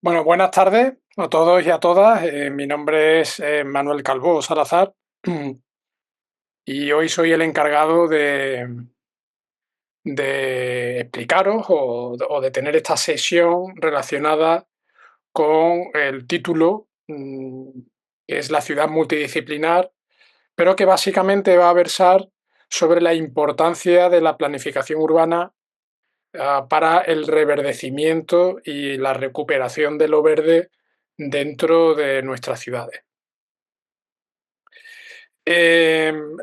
Bueno, buenas tardes a todos y a todas. Mi nombre es Manuel Calvo Salazar y hoy soy el encargado de explicaros o de tener esta sesión relacionada con el título, que es la ciudad multidisciplinar, pero que básicamente va a versar sobre la importancia de la planificación urbana para el reverdecimiento y la recuperación de lo verde dentro de nuestras ciudades. Em,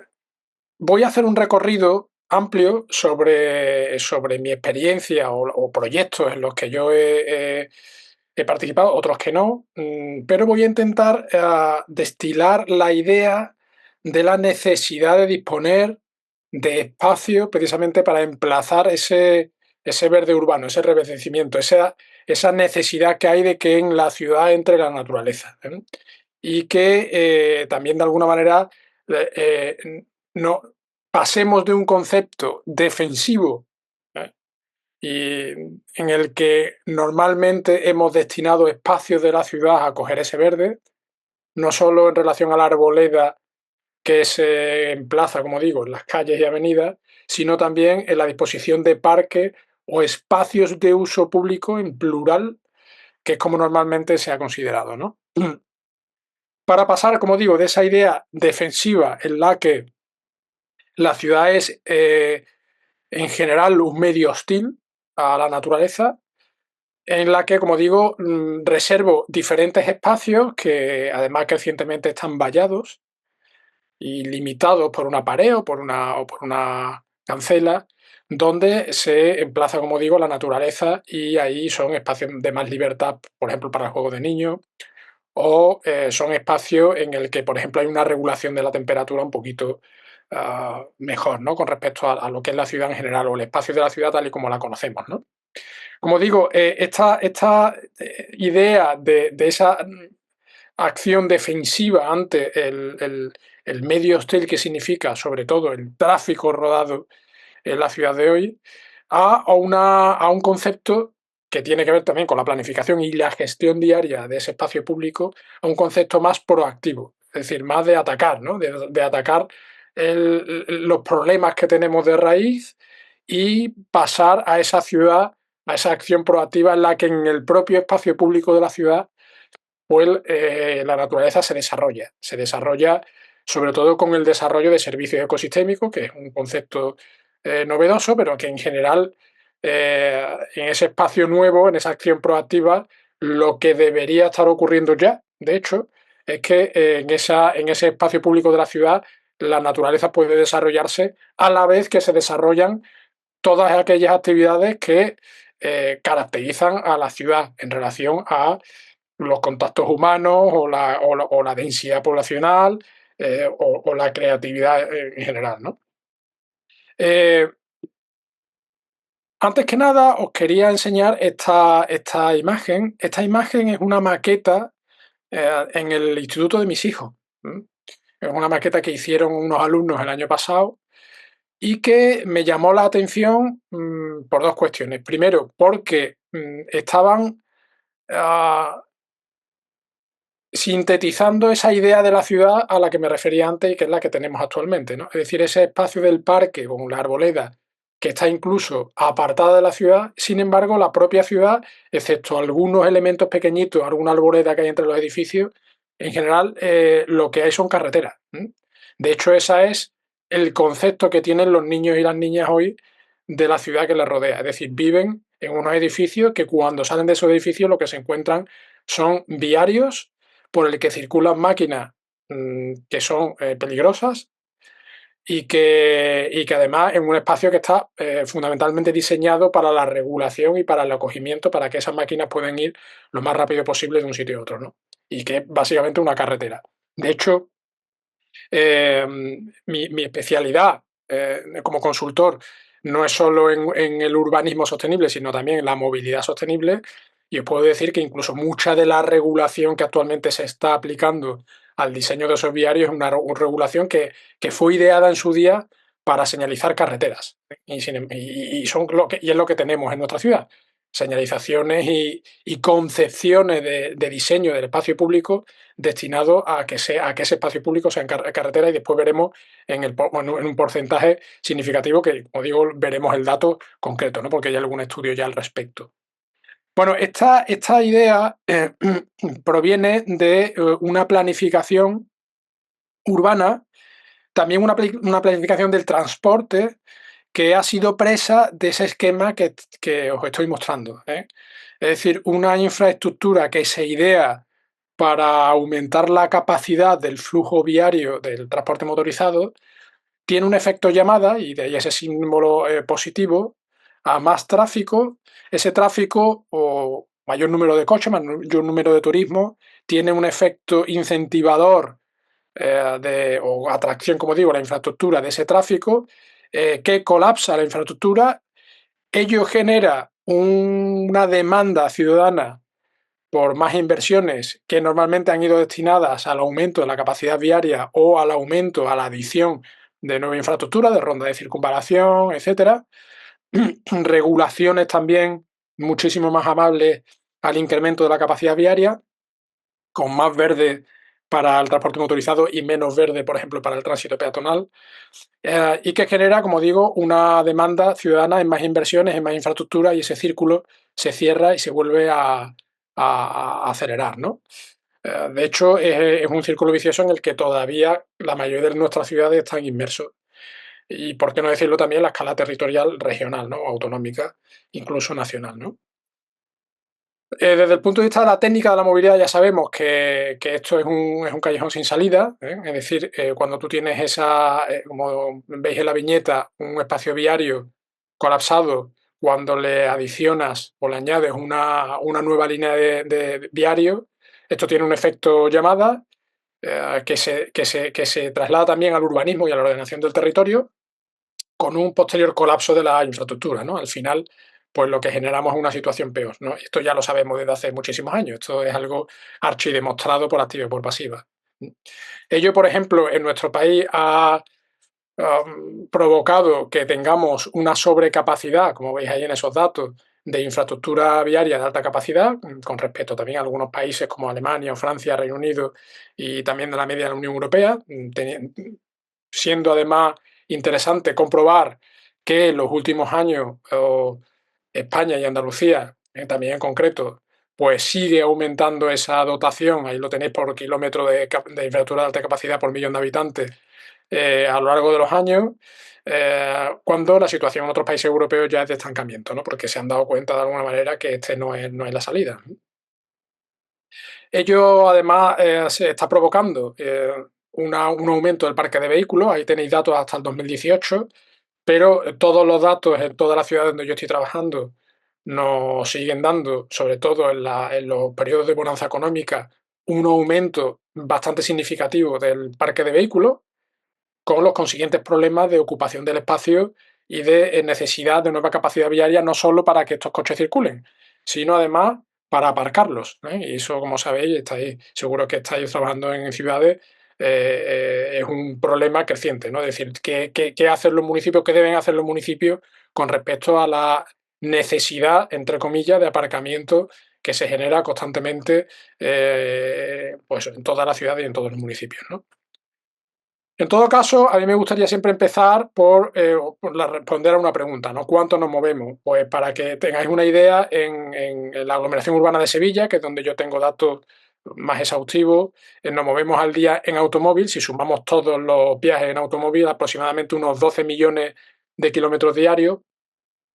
Voy a hacer un recorrido amplio sobre mi experiencia o proyectos en los que yo he participado, otros que no, pero voy a intentar destilar la idea de la necesidad de disponer de espacio precisamente para emplazar ese verde urbano, ese reverdecimiento, esa necesidad que hay de que en la ciudad entre la naturaleza, ¿eh? Y que también de alguna manera no pasemos de un concepto defensivo, ¿eh? Y en el que normalmente hemos destinado espacios de la ciudad a coger ese verde, no solo en relación a la arboleda que se emplaza, como digo, en las calles y avenidas, sino también en la disposición de parques o espacios de uso público en plural, que es como normalmente se ha considerado, ¿no? Para pasar, como digo, de esa idea defensiva en la que la ciudad es en general un medio hostil a la naturaleza, en la que, como digo, reservo diferentes espacios que además crecientemente están vallados y limitados por una pared o por una cancela, donde se emplaza, como digo, la naturaleza y ahí son espacios de más libertad, por ejemplo, para el juego de niños, o son espacios en el que, por ejemplo, hay una regulación de la temperatura un poquito mejor, ¿no? Con respecto a lo que es la ciudad en general o el espacio de la ciudad tal y como la conocemos, ¿no? Como digo, esta idea de esa acción defensiva ante el medio hostil que significa, sobre todo, el tráfico rodado en la ciudad de hoy, a un concepto que tiene que ver también con la planificación y la gestión diaria de ese espacio público, a un concepto más proactivo, es decir, más de atacar, ¿no? De atacar los problemas que tenemos de raíz y pasar a esa ciudad, a esa acción proactiva en la que en el propio espacio público de la ciudad pues la naturaleza se desarrolla sobre todo con el desarrollo de servicios ecosistémicos, que es un concepto novedoso, pero que en general en ese espacio nuevo, en esa acción proactiva, lo que debería estar ocurriendo ya, de hecho, es que en ese espacio público de la ciudad la naturaleza puede desarrollarse a la vez que se desarrollan todas aquellas actividades que caracterizan a la ciudad en relación a los contactos humanos o la densidad poblacional o la creatividad en general, ¿no? Eh, Antes que nada, os quería enseñar esta imagen. Esta imagen es una maqueta en el instituto de mis hijos. ¿M? Es una maqueta que hicieron unos alumnos el año pasado y que me llamó la atención por dos cuestiones. Primero, porque estaban ah, sintetizando esa idea de la ciudad a la que me refería antes y que es la que tenemos actualmente, ¿no? Es decir, ese espacio del parque con la arboleda que está incluso apartada de la ciudad, sin embargo, la propia ciudad, excepto algunos elementos pequeñitos, alguna arboleda que hay entre los edificios, en general lo que hay son carreteras. De hecho, ese es el concepto que tienen los niños y las niñas hoy de la ciudad que les rodea. Es decir, viven en unos edificios que cuando salen de esos edificios lo que se encuentran son viarios por el que circulan máquinas que son peligrosas y que además en un espacio que está fundamentalmente diseñado para la regulación y para el acogimiento, para que esas máquinas puedan ir lo más rápido posible de un sitio a otro, ¿no? Y que es básicamente una carretera. De hecho, eh, mi especialidad como consultor no es solo en el urbanismo sostenible, sino también en la movilidad sostenible. Y os puedo decir que incluso mucha de la regulación que actualmente se está aplicando al diseño de esos viarios es una regulación que fue ideada en su día para señalizar carreteras. Y es lo que tenemos en nuestra ciudad. señalizaciones y concepciones de diseño del espacio público destinado a que ese espacio público sea en carretera, y después veremos en un porcentaje significativo que, como digo, veremos el dato concreto, ¿no? Porque hay algún estudio ya al respecto. Bueno, esta idea proviene de una planificación urbana, también una planificación del transporte que ha sido presa de ese esquema que os estoy mostrando, ¿eh? Es decir, una infraestructura que se idea para aumentar la capacidad del flujo viario del transporte motorizado tiene un efecto llamada, y de ahí ese símbolo positivo, a más tráfico. Ese tráfico o mayor número de coches, mayor número de turismo, tiene un efecto incentivador o atracción, como digo, la infraestructura de ese tráfico, que colapsa la infraestructura. Ello genera una demanda ciudadana por más inversiones que normalmente han ido destinadas al aumento de la capacidad viaria o al aumento, a la adición de nueva infraestructura, de ronda de circunvalación, etcétera. Regulaciones también muchísimo más amables al incremento de la capacidad viaria, con más verde para el transporte motorizado y menos verde, por ejemplo, para el tránsito peatonal, y que genera, como digo, una demanda ciudadana en más inversiones, en más infraestructura, y ese círculo se cierra y se vuelve a acelerar, ¿no? De hecho, es un círculo vicioso en el que todavía la mayoría de nuestras ciudades están inmersos. Y por qué no decirlo también la escala territorial regional, ¿no? Autonómica, incluso nacional, ¿no? Desde el punto de vista de la técnica de la movilidad, ya sabemos que esto es un callejón sin salida, ¿eh? Es decir, cuando tú tienes como veis en la viñeta, un espacio viario colapsado, cuando le adicionas o le añades una nueva línea de viario, esto tiene un efecto llamada, que se traslada también al urbanismo y a la ordenación del territorio, con un posterior colapso de la infraestructura, ¿no? Al final, pues lo que generamos es una situación peor, ¿no? Esto ya lo sabemos desde hace muchísimos años. Esto es algo archidemostrado por activa y por pasiva. Ello, por ejemplo, en nuestro país ha provocado que tengamos una sobrecapacidad, como veis ahí en esos datos, de infraestructura viaria de alta capacidad, con respecto también a algunos países como Alemania o Francia, Reino Unido, y también de la media de la Unión Europea, siendo además interesante comprobar que en los últimos años España y Andalucía, también en concreto, pues sigue aumentando esa dotación, ahí lo tenéis por kilómetro de infraestructura de alta capacidad por millón de habitantes, a lo largo de los años, cuando la situación en otros países europeos ya es de estancamiento, ¿no? Porque se han dado cuenta de alguna manera que este no es la salida. Ello además se está provocando un aumento del parque de vehículos, ahí tenéis datos hasta el 2018, pero todos los datos en todas las ciudades donde yo estoy trabajando nos siguen dando, sobre todo en los periodos de bonanza económica, un aumento bastante significativo del parque de vehículos, con los consiguientes problemas de ocupación del espacio y de necesidad de nueva capacidad viaria, no solo para que estos coches circulen, sino además para aparcarlos, ¿eh? Y eso, como sabéis, seguro que estáis trabajando en ciudades, es un problema creciente, ¿no? Es decir, ¿qué hacen los municipios, qué deben hacer los municipios con respecto a la necesidad, entre comillas, de aparcamiento que se genera constantemente, pues en todas las ciudades y en todos los municipios, ¿no? En todo caso, a mí me gustaría siempre empezar por responder a una pregunta, ¿no? ¿Cuánto nos movemos? Pues para que tengáis una idea, en la aglomeración urbana de Sevilla, que es donde yo tengo datos más exhaustivos, nos movemos al día en automóvil, si sumamos todos los viajes en automóvil, aproximadamente unos 12 millones de kilómetros diarios,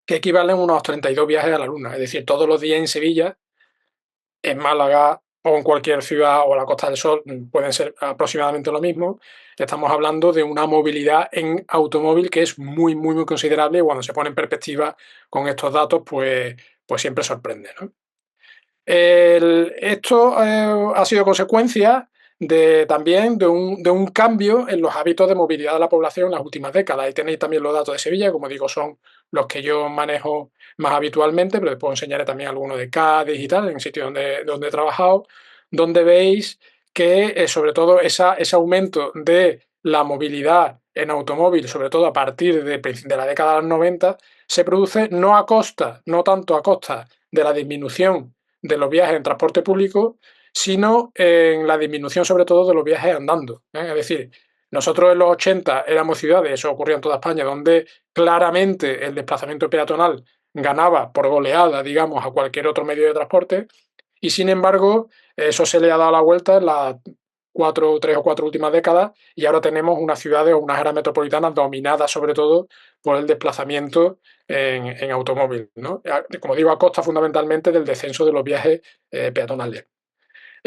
que equivalen a unos 32 viajes a la Luna. Es decir, todos los días en Sevilla, en Málaga o en cualquier ciudad o la Costa del Sol pueden ser aproximadamente lo mismo. Estamos hablando de una movilidad en automóvil que es muy, muy, muy considerable, y cuando se pone en perspectiva con estos datos, pues siempre sorprende, ¿no? Esto ha sido consecuencia también de un cambio en los hábitos de movilidad de la población en las últimas décadas. Ahí tenéis también los datos de Sevilla, como digo, son los que yo manejo más habitualmente, pero después enseñaré también algunos de Cádiz y tal, en sitios donde he trabajado, donde veis que sobre todo ese aumento de la movilidad en automóvil, sobre todo a partir de la década de los 90, se produce no tanto a costa de la disminución de los viajes en transporte público, sino en la disminución sobre todo de los viajes andando. Es decir, nosotros en los 80 éramos ciudades, eso ocurrió en toda España, donde claramente el desplazamiento peatonal ganaba por goleada, digamos, a cualquier otro medio de transporte, y sin embargo, eso se le ha dado la vuelta en las 3 o 4 últimas décadas, y ahora tenemos unas ciudades o unas áreas metropolitanas dominadas sobre todo por el desplazamiento en automóvil, ¿no? Como digo, a costa fundamentalmente del descenso de los viajes peatonales.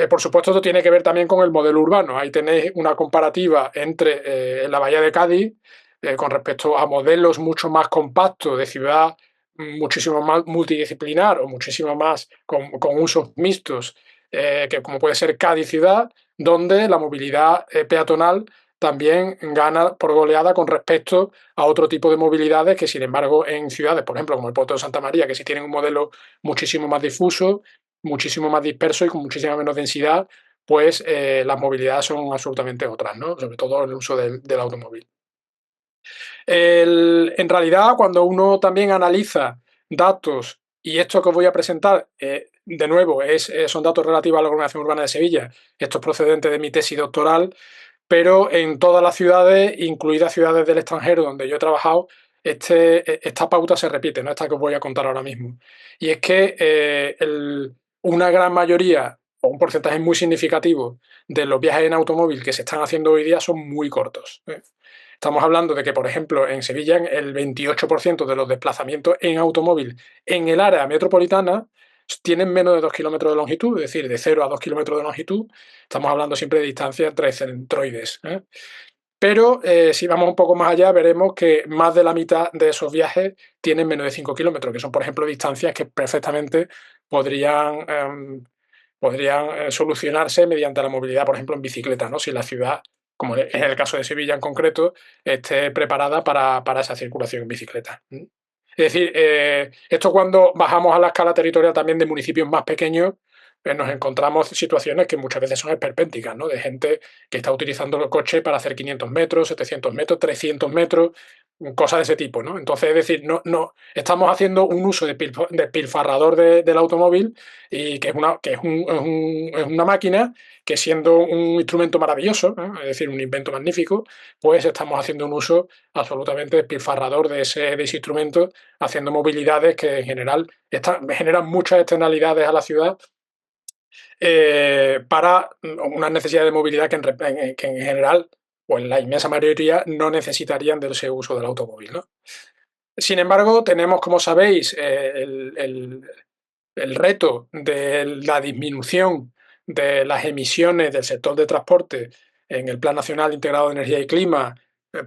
Por supuesto, esto tiene que ver también con el modelo urbano. Ahí tenéis una comparativa entre la Bahía de Cádiz con respecto a modelos mucho más compactos de ciudad, muchísimo más multidisciplinar o muchísimo más con usos mixtos, que como puede ser Cádiz ciudad, donde la movilidad peatonal también gana por goleada con respecto a otro tipo de movilidades que, sin embargo, en ciudades, por ejemplo, como el Puerto de Santa María, que sí tienen un modelo muchísimo más difuso, muchísimo más disperso y con muchísima menos densidad, pues las movilidades son absolutamente otras, ¿no? Sobre todo el uso del automóvil. En realidad, cuando uno también analiza datos, y esto que os voy a presentar, de nuevo, son datos relativos a la aglomeración urbana de Sevilla, esto es procedente de mi tesis doctoral, pero en todas las ciudades, incluidas ciudades del extranjero donde yo he trabajado, esta pauta se repite, ¿no? Esta que os voy a contar ahora mismo. Y es que una gran mayoría, o un porcentaje muy significativo, de los viajes en automóvil que se están haciendo hoy día son muy cortos. Estamos hablando de que, por ejemplo, en Sevilla el 28% de los desplazamientos en automóvil en el área metropolitana tienen menos de 2 kilómetros de longitud, es decir, de 0 a 2 kilómetros de longitud. Estamos hablando siempre de distancias entre centroides. Pero si vamos un poco más allá, veremos que más de la mitad de esos viajes tienen menos de 5 kilómetros, que son, por ejemplo, distancias que perfectamente podrían solucionarse mediante la movilidad, por ejemplo, en bicicleta, ¿no? Si la ciudad, como es el caso de Sevilla en concreto, esté preparada para esa circulación en bicicleta. Es decir, esto cuando bajamos a la escala territorial también de municipios más pequeños, nos encontramos situaciones que muchas veces son esperpénticas, ¿no? De gente que está utilizando el coche para hacer 500 metros, 700 metros, 300 metros, cosas de ese tipo, ¿no? Entonces, es decir, no estamos haciendo un uso despilfarrador del automóvil y que es una máquina que, siendo un instrumento maravilloso, ¿no? Es decir, un invento magnífico, pues estamos haciendo un uso absolutamente despilfarrador de ese instrumento, haciendo movilidades que en general generan muchas externalidades a la ciudad para una necesidad de movilidad que en general, o en la inmensa mayoría, no necesitarían de ese uso del automóvil, ¿no? Sin embargo, tenemos, como sabéis, el reto de la disminución de las emisiones del sector de transporte en el Plan Nacional Integrado de Energía y Clima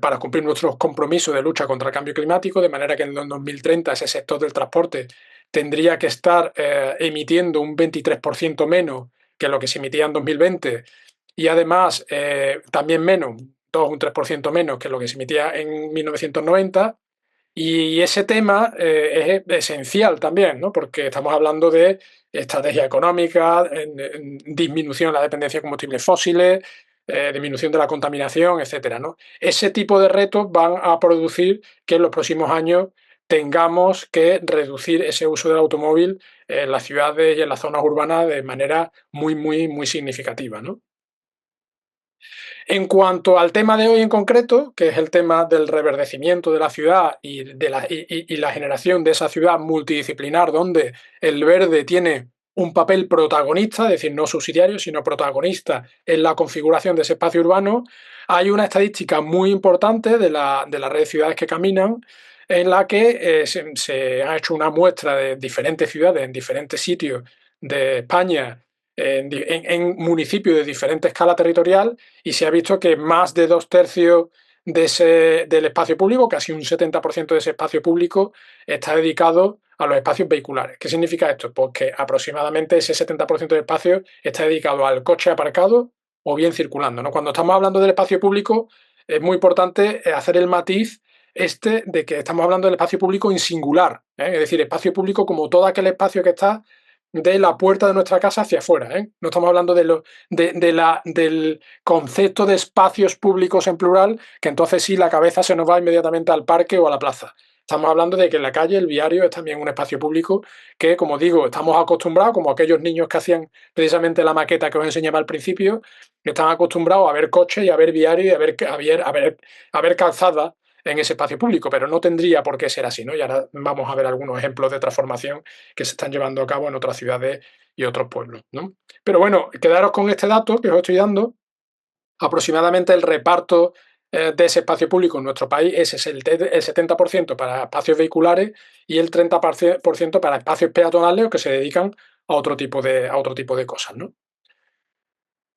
para cumplir nuestros compromisos de lucha contra el cambio climático, de manera que en el 2030 ese sector del transporte tendría que estar emitiendo un 23% menos que lo que se emitía en 2020 y además también menos, 2 o un 3% menos que lo que se emitía en 1990. Y ese tema es esencial también, ¿no? Porque estamos hablando de estrategia económica, en disminución de la dependencia de combustibles fósiles, disminución de la contaminación, etcétera, ¿no? Ese tipo de retos van a producir que en los próximos años tengamos que reducir ese uso del automóvil en las ciudades y en las zonas urbanas de manera muy, muy, muy significativa, ¿no? En cuanto al tema de hoy en concreto, que es el tema del reverdecimiento de la ciudad y la generación de esa ciudad multidisciplinar donde el verde tiene un papel protagonista, es decir, no subsidiario, sino protagonista en la configuración de ese espacio urbano, hay una estadística muy importante de la red de ciudades que caminan, en la que se ha hecho una muestra de diferentes ciudades en diferentes sitios de España, en municipios de diferente escala territorial, y se ha visto que más de 2/3 del espacio público, casi un 70% de ese espacio público, está dedicado a los espacios vehiculares. ¿Qué significa esto? Pues que aproximadamente ese 70% del espacio está dedicado al coche aparcado o bien circulando, ¿no? Cuando estamos hablando del espacio público, es muy importante hacer el matiz de que estamos hablando del espacio público en singular, ¿eh? Es decir, espacio público como todo aquel espacio que está de la puerta de nuestra casa hacia afuera, ¿eh? No estamos hablando del concepto de espacios públicos en plural, que entonces sí la cabeza se nos va inmediatamente al parque o a la plaza. Estamos hablando de que la calle, el viario, es también un espacio público que, como digo, estamos acostumbrados, como aquellos niños que hacían precisamente la maqueta que os enseñaba al principio, que están acostumbrados a ver coches y a ver viario y a ver calzada en ese espacio público, pero no tendría por qué ser así, ¿no? Y ahora vamos a ver algunos ejemplos de transformación que se están llevando a cabo en otras ciudades y otros pueblos, ¿no? Pero bueno, quedaros con este dato que os estoy dando. Aproximadamente el reparto de ese espacio público en nuestro país es el 70% para espacios vehiculares y el 30% para espacios peatonales o que se dedican a otro tipo de cosas, ¿no?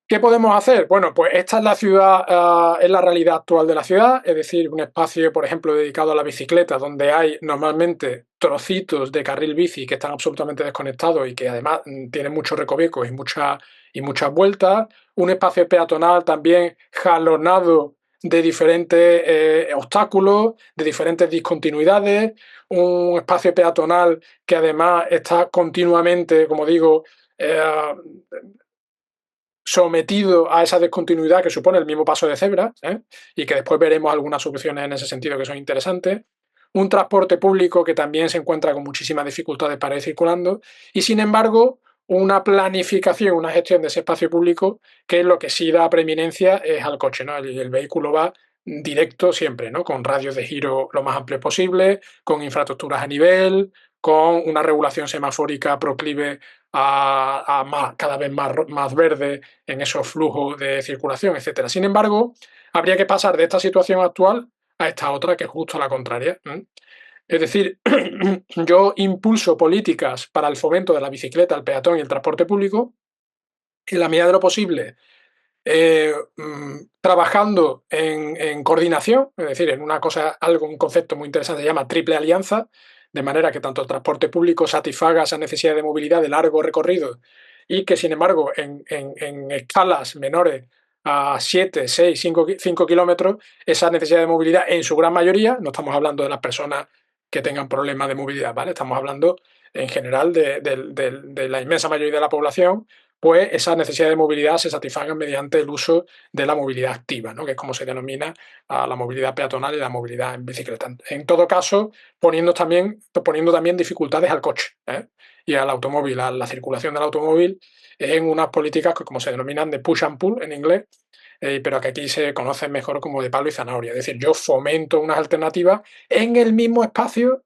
¿Qué podemos hacer? Bueno, pues esta es la ciudad, es la realidad actual de la ciudad, es decir, un espacio, por ejemplo, dedicado a la bicicleta, donde hay normalmente trocitos de carril bici que están absolutamente desconectados y que además tienen muchos recovecos y muchas vueltas. Un espacio peatonal también jalonado de diferentes obstáculos, de diferentes discontinuidades. Un espacio peatonal que además está continuamente, como digo, eh, sometido a esa descontinuidad que supone el mismo paso de cebra, y que después veremos algunas soluciones en ese sentido que son interesantes. Un transporte público que también se encuentra con muchísimas dificultades para ir circulando y, sin embargo, una planificación, una gestión de ese espacio público que lo que sí da preeminencia es al coche, ¿no? El vehículo va directo siempre, ¿no? Con radios de giro lo más amplios posible, con infraestructuras a nivel, con una regulación semafórica proclive a cada vez más verde en esos flujos de circulación, etcétera. Sin embargo, habría que pasar de esta situación actual a esta otra, que es justo la contraria. Es decir, yo impulso políticas para el fomento de la bicicleta, el peatón y el transporte público, en la medida de lo posible, trabajando en coordinación, es decir, en una cosa, un concepto muy interesante se llama triple alianza, de manera que tanto el transporte público satisfaga esa necesidad de movilidad de largo recorrido y que, sin embargo, en escalas menores a 7, 6, 5 kilómetros, esa necesidad de movilidad en su gran mayoría, no estamos hablando de las personas que tengan problemas de movilidad, ¿vale? Estamos hablando en general de la inmensa mayoría de la población, pues esas necesidades de movilidad se satisfagan mediante el uso de la movilidad activa, ¿no? Que es como se denomina a la movilidad peatonal y la movilidad en bicicleta. En todo caso, poniendo también dificultades al coche, y al automóvil, a la circulación del automóvil, en unas políticas que, como se denominan, de push and pull en inglés, pero que aquí se conocen mejor como de palo y zanahoria. Es decir, yo fomento unas alternativas en el mismo espacio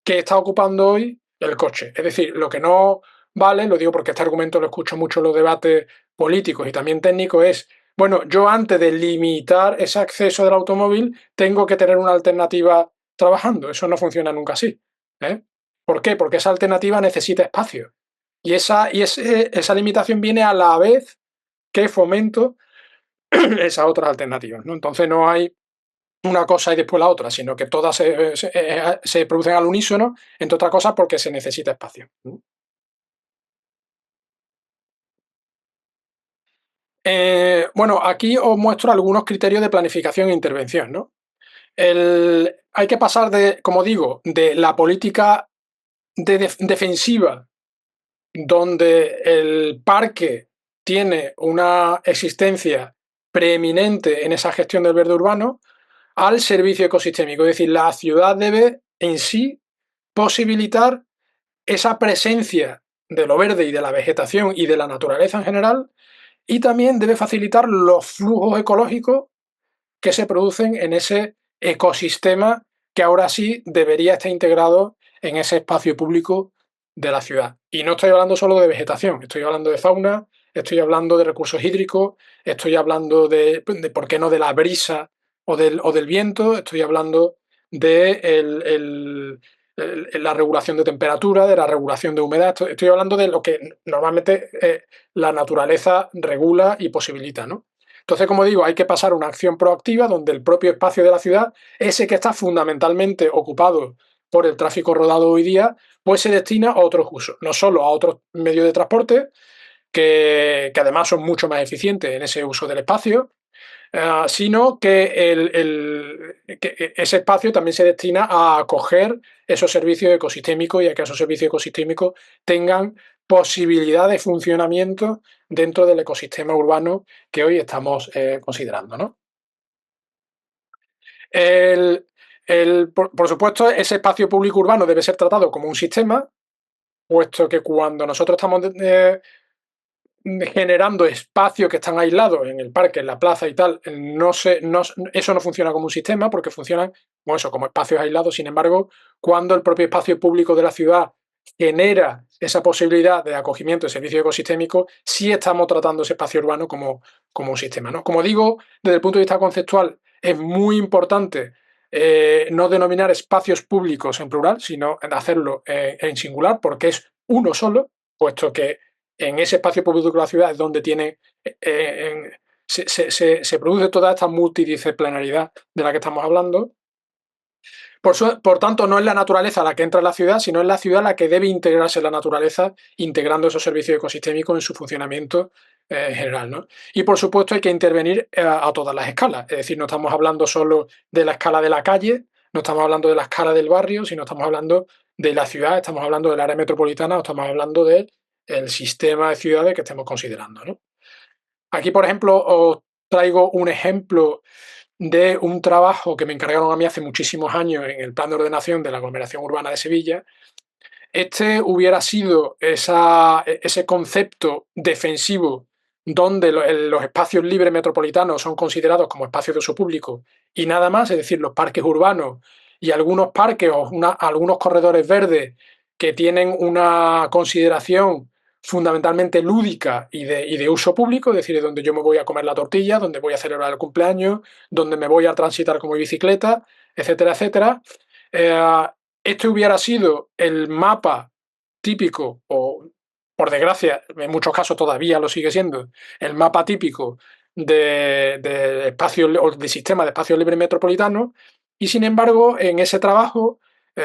que está ocupando hoy el coche. Es decir, lo que no vale, lo digo porque este argumento lo escucho mucho en los debates políticos y también técnicos, es, bueno, yo antes de limitar ese acceso del automóvil tengo que tener una alternativa trabajando. Eso no funciona nunca así. ¿eh? ¿Por qué? Porque esa alternativa necesita espacio. Y esa limitación viene a la vez que fomento esas otras alternativas, ¿no? Entonces no hay una cosa y después la otra, sino que todas se producen al unísono, entre otras cosas porque se necesita espacio. Bueno, aquí os muestro algunos criterios de planificación e intervención, ¿no? Hay que pasar de, como digo, de la política defensiva, donde el parque tiene una existencia preeminente en esa gestión del verde urbano, al servicio ecosistémico. Es decir, la ciudad debe en sí posibilitar esa presencia de lo verde y de la vegetación y de la naturaleza en general, y también debe facilitar los flujos ecológicos que se producen en ese ecosistema que ahora sí debería estar integrado en ese espacio público de la ciudad. Y no estoy hablando solo de vegetación, estoy hablando de fauna, estoy hablando de recursos hídricos, estoy hablando de ¿por qué no?, de la brisa o del viento, estoy hablando de la regulación de temperatura, de la regulación de humedad, estoy hablando de lo que normalmente la naturaleza regula y posibilita, ¿no? Entonces, como digo, hay que pasar a una acción proactiva donde el propio espacio de la ciudad, ese que está fundamentalmente ocupado por el tráfico rodado hoy día, pues se destina a otros usos, no solo a otros medios de transporte, que además son mucho más eficientes en ese uso del espacio, sino que ese espacio también se destina a acoger esos servicios ecosistémicos y a que esos servicios ecosistémicos tengan posibilidad de funcionamiento dentro del ecosistema urbano que hoy estamos considerando, ¿no? Por supuesto, ese espacio público urbano debe ser tratado como un sistema, puesto que cuando nosotros estamos generando espacios que están aislados en el parque, en la plaza y tal, eso no funciona como un sistema porque funcionan como eso, como espacios aislados. Sin embargo, cuando el propio espacio público de la ciudad genera esa posibilidad de acogimiento de servicios ecosistémicos, sí estamos tratando ese espacio urbano como un sistema, ¿no? Como digo, desde el punto de vista conceptual, es muy importante no denominar espacios públicos en plural, sino hacerlo en singular, porque es uno solo, puesto que en ese espacio público de la ciudad es donde se produce toda esta multidisciplinaridad de la que estamos hablando. Por tanto, no es la naturaleza la que entra en la ciudad, sino es la ciudad la que debe integrarse en la naturaleza, integrando esos servicios ecosistémicos en su funcionamiento general, ¿no? Y por supuesto hay que intervenir a todas las escalas, es decir, no estamos hablando solo de la escala de la calle, no estamos hablando de la escala del barrio, sino estamos hablando de la ciudad, estamos hablando del área metropolitana, o estamos hablando del sistema de ciudades que estemos considerando, ¿no? Aquí, por ejemplo, os traigo un ejemplo de un trabajo que me encargaron a mí hace muchísimos años en el plan de ordenación de la aglomeración urbana de Sevilla. Este hubiera sido ese concepto defensivo donde los espacios libres metropolitanos son considerados como espacios de uso público y nada más, es decir, los parques urbanos y algunos parques o algunos corredores verdes que tienen una consideración fundamentalmente lúdica y de uso público, es decir, donde yo me voy a comer la tortilla, donde voy a celebrar el cumpleaños, donde me voy a transitar como bicicleta, etcétera, etcétera. Eh, este hubiera sido el mapa típico, o por desgracia, en muchos casos todavía lo sigue siendo, el mapa típico de espacio o de sistema de espacios libres metropolitanos, y sin embargo, en ese trabajo,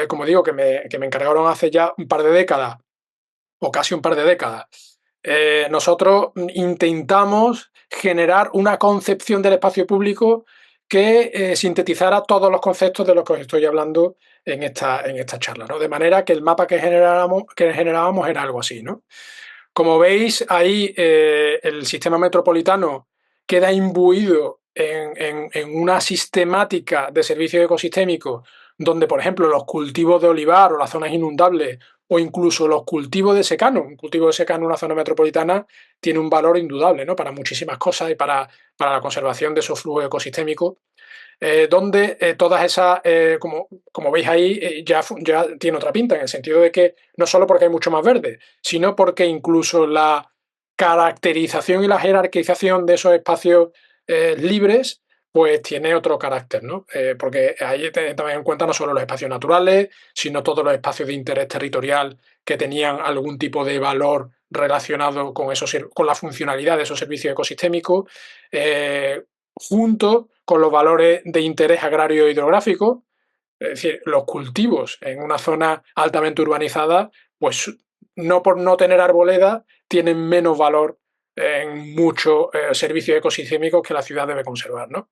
como digo, que me encargaron hace ya un par de décadas, o casi un par de décadas, nosotros intentamos generar una concepción del espacio público que sintetizara todos los conceptos de los que os estoy hablando en esta charla, ¿no? De manera que el mapa que generábamos era algo así, ¿no? Como veis, ahí el sistema metropolitano queda imbuido en una sistemática de servicios ecosistémicos donde, por ejemplo, los cultivos de olivar o las zonas inundables o incluso los cultivos de secano, un cultivo de secano en una zona metropolitana tiene un valor indudable, ¿no? Para muchísimas cosas y para la conservación de esos flujos ecosistémicos donde todas esas, como veis ahí, ya tiene otra pinta, en el sentido de que no solo porque hay mucho más verde, sino porque incluso la caracterización y la jerarquización de esos espacios libres, pues tiene otro carácter, ¿no? Porque ahí también en cuenta no solo los espacios naturales, sino todos los espacios de interés territorial que tenían algún tipo de valor relacionado con la funcionalidad de esos servicios ecosistémicos, junto con los valores de interés agrario e hidrográfico, es decir, los cultivos en una zona altamente urbanizada, pues no por no tener arboleda, tienen menos valor en muchos servicios ecosistémicos que la ciudad debe conservar, ¿no?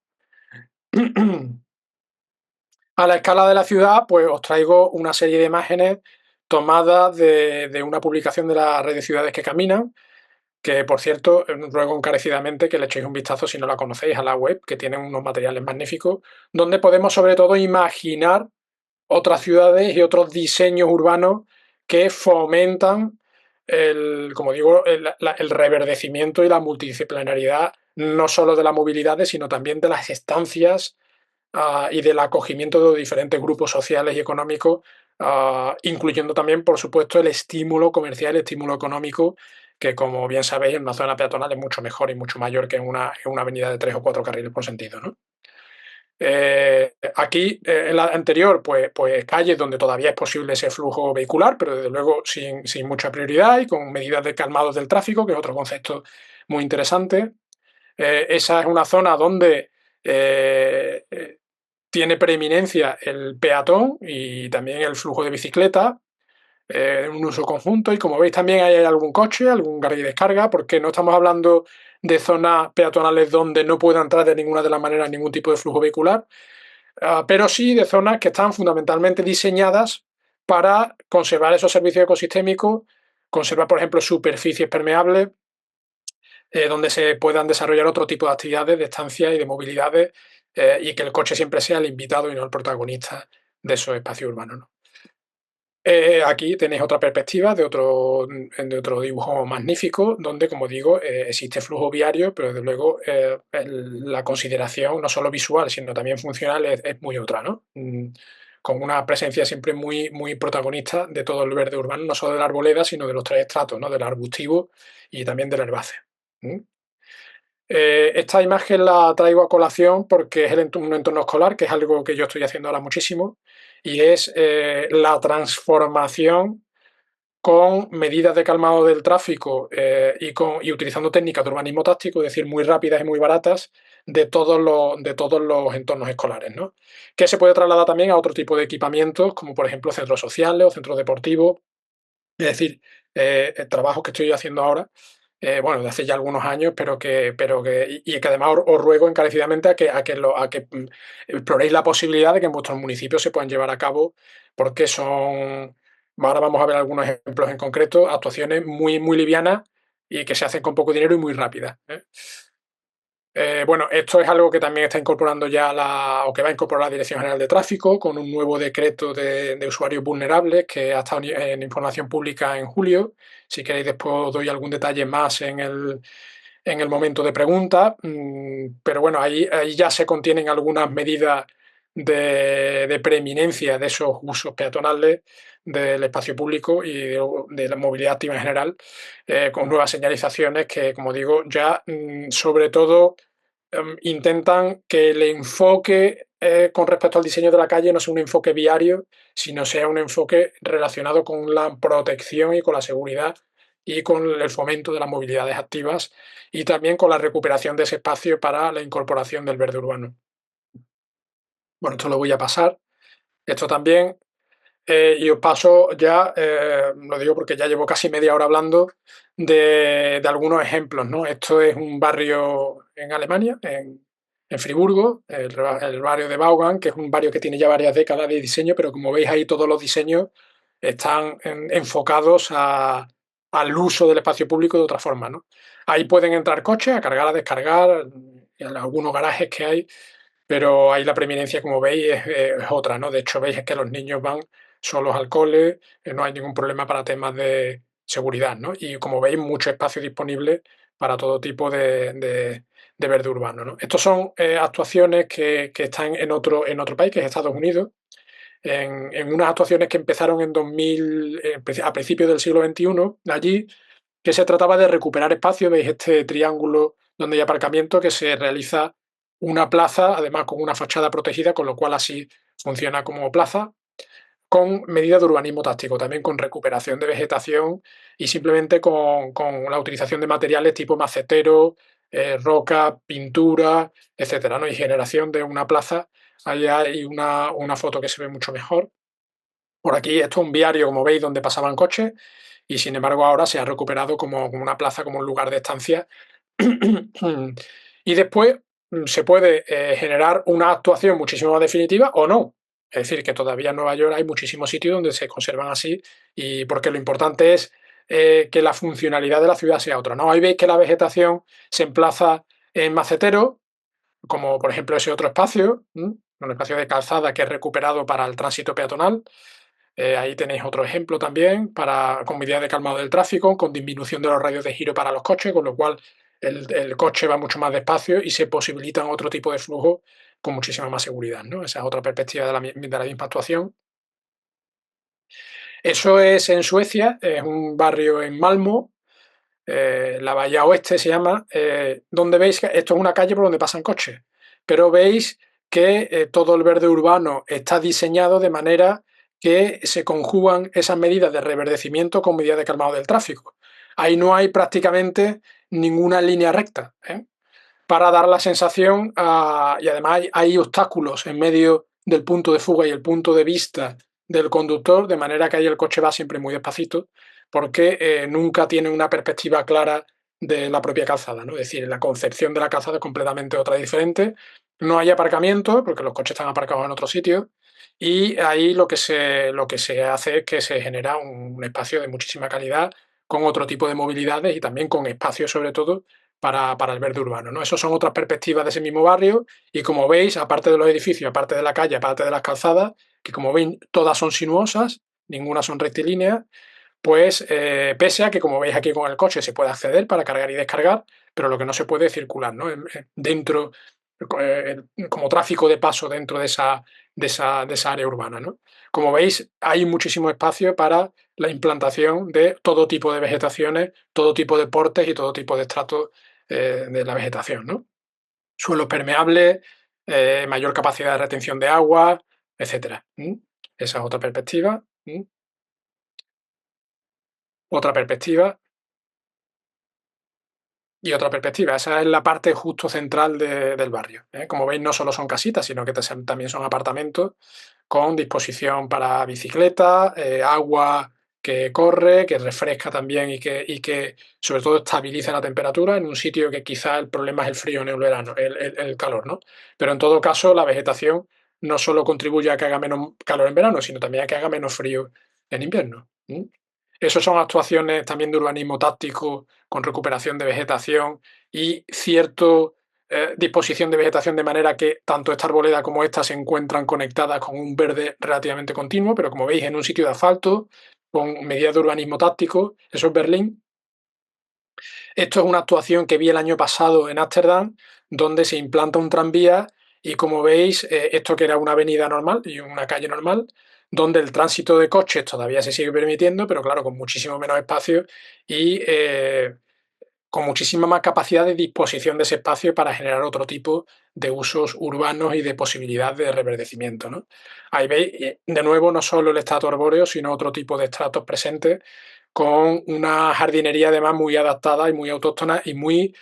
A la escala de la ciudad, pues os traigo una serie de imágenes tomadas de una publicación de la red de ciudades que caminan, que por cierto, ruego encarecidamente que le echéis un vistazo si no la conocéis a la web, que tienen unos materiales magníficos, donde podemos sobre todo imaginar otras ciudades y otros diseños urbanos que fomentan como digo, el reverdecimiento y la multidisciplinaridad, no solo de las movilidades, sino también de las estancias y del acogimiento de diferentes grupos sociales y económicos, incluyendo también, por supuesto, el estímulo comercial, el estímulo económico, que como bien sabéis, en una zona peatonal es mucho mejor y mucho mayor que en una avenida de 3 o 4 carriles por sentido, ¿no? Aquí, en la anterior, pues calles donde todavía es posible ese flujo vehicular, pero desde luego sin mucha prioridad y con medidas de calmados del tráfico, que es otro concepto muy interesante. Esa es una zona donde tiene preeminencia el peatón y también el flujo de bicicletas, un uso conjunto. Y como veis, también hay algún coche, algún carga y descarga, porque no estamos hablando de zonas peatonales donde no pueda entrar de ninguna de las maneras ningún tipo de flujo vehicular, pero sí de zonas que están fundamentalmente diseñadas para conservar esos servicios ecosistémicos, conservar, por ejemplo, superficies permeables, donde se puedan desarrollar otro tipo de actividades de estancia y de movilidades y que el coche siempre sea el invitado y no el protagonista de esos espacios urbanos, ¿no? Aquí tenéis otra perspectiva de otro dibujo magnífico, donde, como digo, existe flujo viario, pero desde luego la consideración no solo visual, sino también funcional es muy otra, ¿no? Con una presencia siempre muy, muy protagonista de todo el verde urbano, no solo de la arboleda, sino de los tres estratos, ¿no? Del arbustivo y también del herbáceo. ¿Mm? Esta imagen la traigo a colación porque es un entorno escolar, que es algo que yo estoy haciendo ahora muchísimo, y es la transformación con medidas de calmado del tráfico y utilizando técnicas de urbanismo táctico, es decir, muy rápidas y muy baratas, de todos los entornos escolares, ¿no? Que se puede trasladar también a otro tipo de equipamientos, como por ejemplo centros sociales o centros deportivos. Es decir, trabajos que estoy haciendo ahora, bueno, de hace ya algunos años, y que además os ruego encarecidamente a que exploréis la posibilidad de que en vuestros municipios se puedan llevar a cabo, porque son, ahora vamos a ver algunos ejemplos en concreto, actuaciones muy, muy livianas y que se hacen con poco dinero y muy rápidas, ¿eh? Bueno, esto es algo que también está incorporando ya o que va a incorporar la Dirección General de Tráfico con un nuevo decreto de usuarios vulnerables que ha estado en información pública en julio. Si queréis, después os doy algún detalle más en el momento de pregunta. Pero bueno, ahí ya se contienen algunas medidas de preeminencia de esos usos peatonales del espacio público y de la movilidad activa en general, con nuevas señalizaciones que, como digo, ya sobre todo intentan que el enfoque con respecto al diseño de la calle no sea un enfoque viario, sino sea un enfoque relacionado con la protección y con la seguridad y con el fomento de las movilidades activas y también con la recuperación de ese espacio para la incorporación del verde urbano. Bueno, esto lo voy a pasar. Esto también y os paso ya, lo digo porque ya llevo casi media hora hablando de algunos ejemplos, ¿no? Esto es un barrio en Alemania, en Friburgo, el barrio de Vaughan, que es un barrio que tiene ya varias décadas de diseño, pero como veis ahí todos los diseños están enfocados al uso del espacio público de otra forma, ¿no? Ahí pueden entrar coches a cargar, a descargar, en algunos garajes que hay, pero ahí la preeminencia, como veis, es otra, ¿no? De hecho, veis que los niños van solos al cole, no hay ningún problema para temas de seguridad, ¿no? Y como veis, mucho espacio disponible para todo tipo de verde urbano, ¿no? Estos son actuaciones que están en otro país, que es Estados Unidos, en unas actuaciones que empezaron en 2000, a principios del siglo XXI, allí, que se trataba de recuperar espacio. Veis este triángulo donde hay aparcamiento que se realiza una plaza, además con una fachada protegida, con lo cual así funciona como plaza, con medidas de urbanismo táctico, también con recuperación de vegetación y simplemente con la utilización de materiales tipo macetero, roca, pintura, etcétera, ¿no? Y generación de una plaza. Ahí hay una foto que se ve mucho mejor. Por aquí esto es un viario, como veis, donde pasaban coches y sin embargo ahora se ha recuperado como una plaza, como un lugar de estancia. Y después se puede generar una actuación muchísimo más definitiva o no. Es decir, que todavía en Nueva York hay muchísimos sitios donde se conservan así y porque lo importante es que la funcionalidad de la ciudad sea otra, ¿no? Ahí veis que la vegetación se emplaza en maceteros, como por ejemplo ese otro espacio, un espacio de calzada que es recuperado para el tránsito peatonal. Ahí tenéis otro ejemplo también con medidas de calmado del tráfico, con disminución de los radios de giro para los coches, con lo cual el coche va mucho más despacio y se posibilitan otro tipo de flujo con muchísima más seguridad, ¿no? Esa es otra perspectiva de la misma actuación. Eso es en Suecia, es un barrio en Malmo, la Bahía Oeste se llama, donde veis que esto es una calle por donde pasan coches, pero veis que todo el verde urbano está diseñado de manera que se conjugan esas medidas de reverdecimiento con medidas de calmado del tráfico. Ahí no hay prácticamente ninguna línea recta, ¿eh? Para dar la sensación, y además hay obstáculos en medio del punto de fuga y el punto de vista del conductor, de manera que ahí el coche va siempre muy despacito, porque nunca tiene una perspectiva clara de la propia calzada, ¿no? Es decir, la concepción de la calzada es completamente otra y diferente. No hay aparcamiento, porque los coches están aparcados en otro sitio, y ahí lo que se hace es que se genera un espacio de muchísima calidad, con otro tipo de movilidades y también con espacio, sobre todo, para el verde urbano, ¿no? Esas son otras perspectivas de ese mismo barrio y como veis, aparte de los edificios, aparte de la calle, aparte de las calzadas, que como veis todas son sinuosas, ninguna son rectilíneas, pues pese a que como veis aquí con el coche se puede acceder para cargar y descargar, pero lo que no se puede es circular, ¿no? Dentro, eh, como tráfico de paso dentro de esa área urbana, ¿no? Como veis, hay muchísimo espacio para la implantación de todo tipo de vegetaciones, todo tipo de portes y todo tipo de estratos de la vegetación, ¿no? Suelos permeables, mayor capacidad de retención de agua, etcétera. Esa es otra perspectiva. Otra perspectiva. Y otra perspectiva, esa es la parte justo central del barrio, ¿eh? Como veis, no solo son casitas, sino que también son apartamentos con disposición para bicicleta, agua que corre, que refresca también y que sobre todo estabiliza la temperatura en un sitio que quizá el problema es el frío en el verano, el calor, ¿no? Pero en todo caso, la vegetación no solo contribuye a que haga menos calor en verano, sino también a que haga menos frío en invierno. Esas son actuaciones también de urbanismo táctico con recuperación de vegetación y cierta disposición de vegetación de manera que tanto esta arboleda como esta se encuentran conectadas con un verde relativamente continuo, pero como veis en un sitio de asfalto, con medidas de urbanismo táctico, eso es Berlín. Esto es una actuación que vi el año pasado en Ámsterdam, donde se implanta un tranvía y como veis, esto que era una avenida normal y una calle normal, donde el tránsito de coches todavía se sigue permitiendo, pero claro, con muchísimo menos espacio y con muchísima más capacidad de disposición de ese espacio para generar otro tipo de usos urbanos y de posibilidad de reverdecimiento, ¿no? Ahí veis, de nuevo, no solo el estrato arbóreo, sino otro tipo de estratos presentes con una jardinería además muy adaptada y muy autóctona y muy,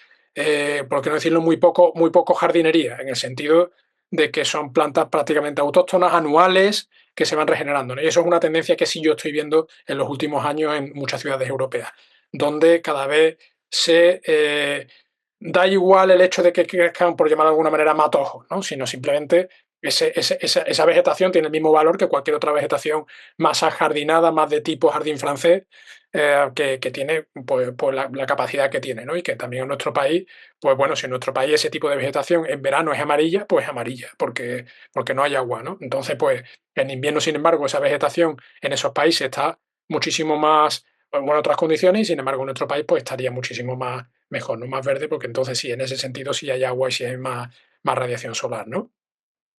por qué no decirlo, muy poco jardinería, en el sentido de que son plantas prácticamente autóctonas, anuales, que se van regenerando, ¿no? Y eso es una tendencia que sí yo estoy viendo en los últimos años en muchas ciudades europeas, donde cada vez da igual el hecho de que crezcan, por llamarlo de alguna manera, matojos, ¿no? Sino simplemente esa vegetación tiene el mismo valor que cualquier otra vegetación más ajardinada, más de tipo jardín francés, que tiene pues la capacidad que tiene, ¿no? Y que también en nuestro país, pues bueno, si en nuestro país ese tipo de vegetación en verano es amarilla, pues es amarilla, porque no hay agua, ¿no? Entonces, pues en invierno, sin embargo, esa vegetación en esos países está muchísimo más en otras condiciones y sin embargo en nuestro país pues estaría muchísimo más mejor, ¿no? Más verde, porque entonces sí, en ese sentido sí hay agua y sí hay más radiación solar, ¿no?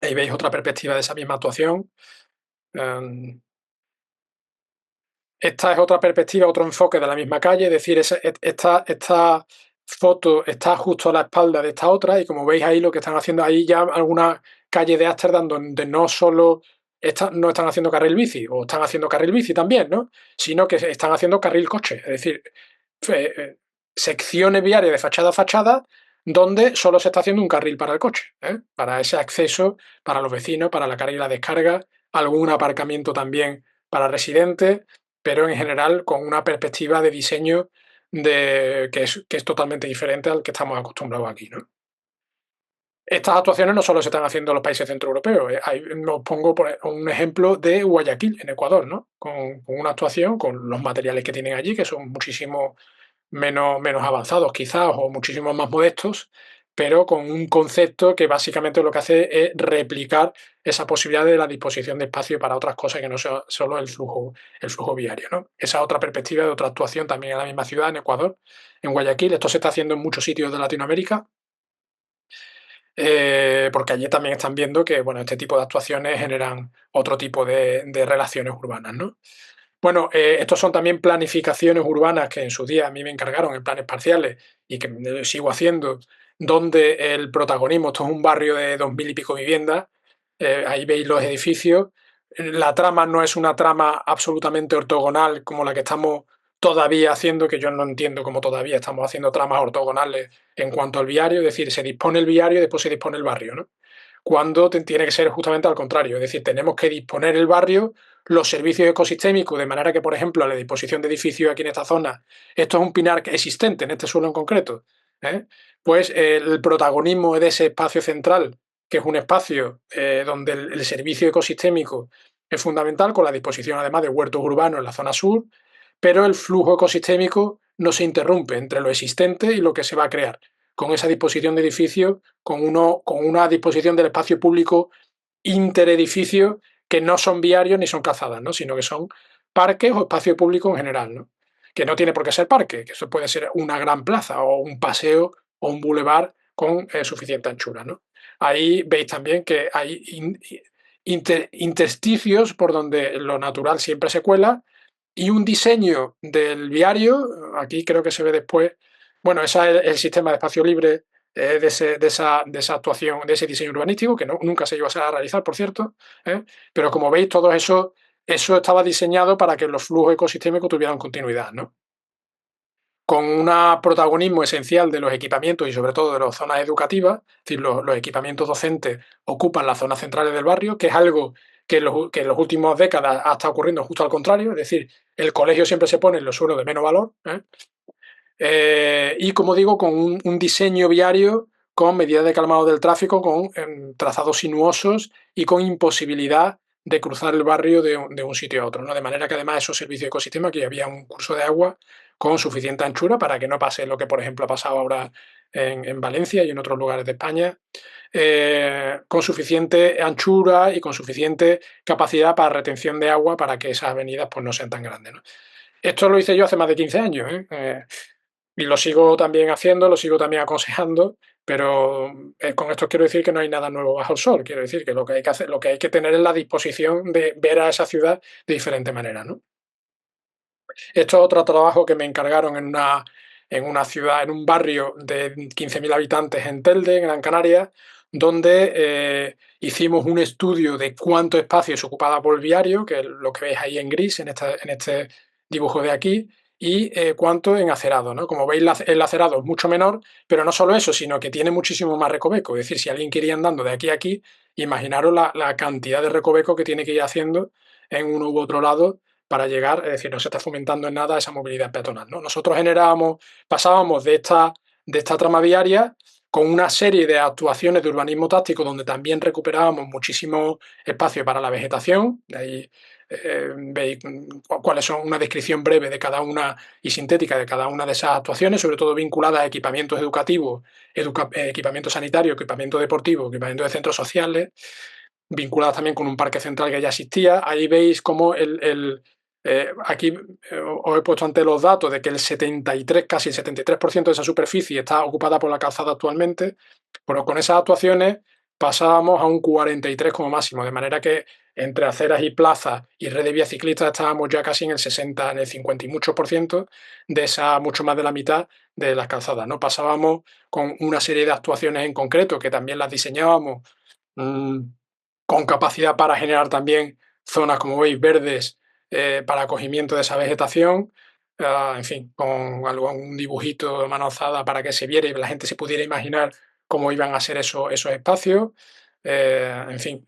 Ahí veis otra perspectiva de esa misma actuación. Um, Esta es otra perspectiva, otro enfoque de la misma calle, es decir, esta foto está justo a la espalda de esta otra y como veis ahí lo que están haciendo ahí ya algunas calles de Ámsterdam donde no solo no están haciendo carril bici o están haciendo carril bici también, ¿no? Sino que están haciendo carril coche, es decir, secciones viarias de fachada a fachada donde solo se está haciendo un carril para el coche, para ese acceso para los vecinos, para la carga y la descarga, algún aparcamiento también para residentes, pero en general con una perspectiva de diseño que es totalmente diferente al que estamos acostumbrados aquí, ¿no? Estas actuaciones no solo se están haciendo en los países centroeuropeos. Os pongo un ejemplo de Guayaquil, en Ecuador, ¿no? Con una actuación, con los materiales que tienen allí, que son muchísimo menos avanzados quizás o muchísimo más modestos, pero con un concepto que básicamente lo que hace es replicar esa posibilidad de la disposición de espacio para otras cosas que no sea solo el flujo viario, ¿no? Esa otra perspectiva de otra actuación también en la misma ciudad, en Ecuador, en Guayaquil. Esto se está haciendo en muchos sitios de Latinoamérica, porque allí también están viendo que bueno, este tipo de actuaciones generan otro tipo de relaciones urbanas, ¿no? Bueno, estos son también planificaciones urbanas que en su día a mí me encargaron en planes parciales y que sigo haciendo, donde el protagonismo, esto es un barrio de 2000 y pico viviendas, ahí veis los edificios, la trama no es una trama absolutamente ortogonal como la que estamos todavía haciendo, que yo no entiendo cómo todavía estamos haciendo tramas ortogonales en cuanto al viario, es decir, se dispone el viario y después se dispone el barrio, ¿no? Cuando tiene que ser justamente al contrario, es decir, tenemos que disponer el barrio, los servicios ecosistémicos, de manera que, por ejemplo, a la disposición de edificios aquí en esta zona, esto es un pinar existente en este suelo en concreto, ¿eh? Pues el protagonismo de ese espacio central, que es un espacio donde el servicio ecosistémico es fundamental, con la disposición además de huertos urbanos en la zona sur, pero el flujo ecosistémico no se interrumpe entre lo existente y lo que se va a crear. con esa disposición de edificios, con una disposición del espacio público interedificios que no son viarios ni son calzadas, ¿no? Sino que son parques o espacio público en general, ¿no? Que no tiene por qué ser parque, que eso puede ser una gran plaza o un paseo o un bulevar con suficiente anchura, ¿no? Ahí veis también que hay intersticios por donde lo natural siempre se cuela y un diseño del viario, aquí creo que se ve después, bueno, ese es el sistema de espacio libre de esa actuación, de ese diseño urbanístico, que nunca se iba a realizar, por cierto, pero como veis, todo eso estaba diseñado para que los flujos ecosistémicos tuvieran continuidad, ¿no? Con un protagonismo esencial de los equipamientos y sobre todo de las zonas educativas, es decir, los equipamientos docentes ocupan las zonas centrales del barrio, que es algo que en las últimas décadas ha estado ocurriendo justo al contrario, es decir, el colegio siempre se pone en los suelos de menos valor, y como digo, con un diseño viario con medidas de calmado del tráfico, con trazados sinuosos y con imposibilidad de cruzar el barrio de un sitio a otro, ¿no? De manera que además esos servicios de ecosistema, que había un curso de agua con suficiente anchura para que no pase lo que, por ejemplo, ha pasado ahora en Valencia y en otros lugares de España, con suficiente anchura y con suficiente capacidad para retención de agua para que esas avenidas pues, no sean tan grandes, ¿no? Esto lo hice yo hace más de 15 años, y lo sigo también haciendo, lo sigo también aconsejando, pero con esto quiero decir que no hay nada nuevo bajo el sol. Quiero decir que lo que hay que hacer, lo que hay que tener es la disposición de ver a esa ciudad de diferente manera, ¿no? Esto es otro trabajo que me encargaron en una ciudad, en un barrio de 15.000 habitantes en Telde, en Gran Canaria, donde hicimos un estudio de cuánto espacio se ocupaba por el viario, que es lo que veis ahí en gris, en este dibujo de aquí, y cuánto en acerado, ¿no? Como veis, el acerado es mucho menor, pero no solo eso, sino que tiene muchísimo más recoveco. Es decir, si alguien quiere ir andando de aquí a aquí, imaginaros la cantidad de recoveco que tiene que ir haciendo en uno u otro lado para llegar, es decir, no se está fomentando en nada esa movilidad peatonal, ¿no? Nosotros pasábamos de esta trama viaria con una serie de actuaciones de urbanismo táctico donde también recuperábamos muchísimo espacio para la vegetación, de ahí veis cuáles son una descripción breve de cada una y sintética de cada una de esas actuaciones, sobre todo vinculadas a equipamientos educativos, equipamientos sanitarios, equipamientos deportivos, equipamientos de centros sociales, vinculadas también con un parque central que ya existía. Ahí veis cómo aquí os he puesto ante los datos de que el 73, casi el 73% de esa superficie está ocupada por la calzada actualmente, pero con esas actuaciones pasábamos a un 43 como máximo, de manera que entre aceras y plazas y red de vías ciclistas estábamos ya casi en el 60, en el 50 y muchos por ciento de esa, mucho más de la mitad de las calzadas, ¿no? Pasábamos con una serie de actuaciones en concreto que también las diseñábamos mmm, con capacidad para generar también zonas, como veis, verdes para acogimiento de esa vegetación, en fin, con algún dibujito de mano alzada para que se viera y la gente se pudiera imaginar cómo iban a ser esos espacios. En fin,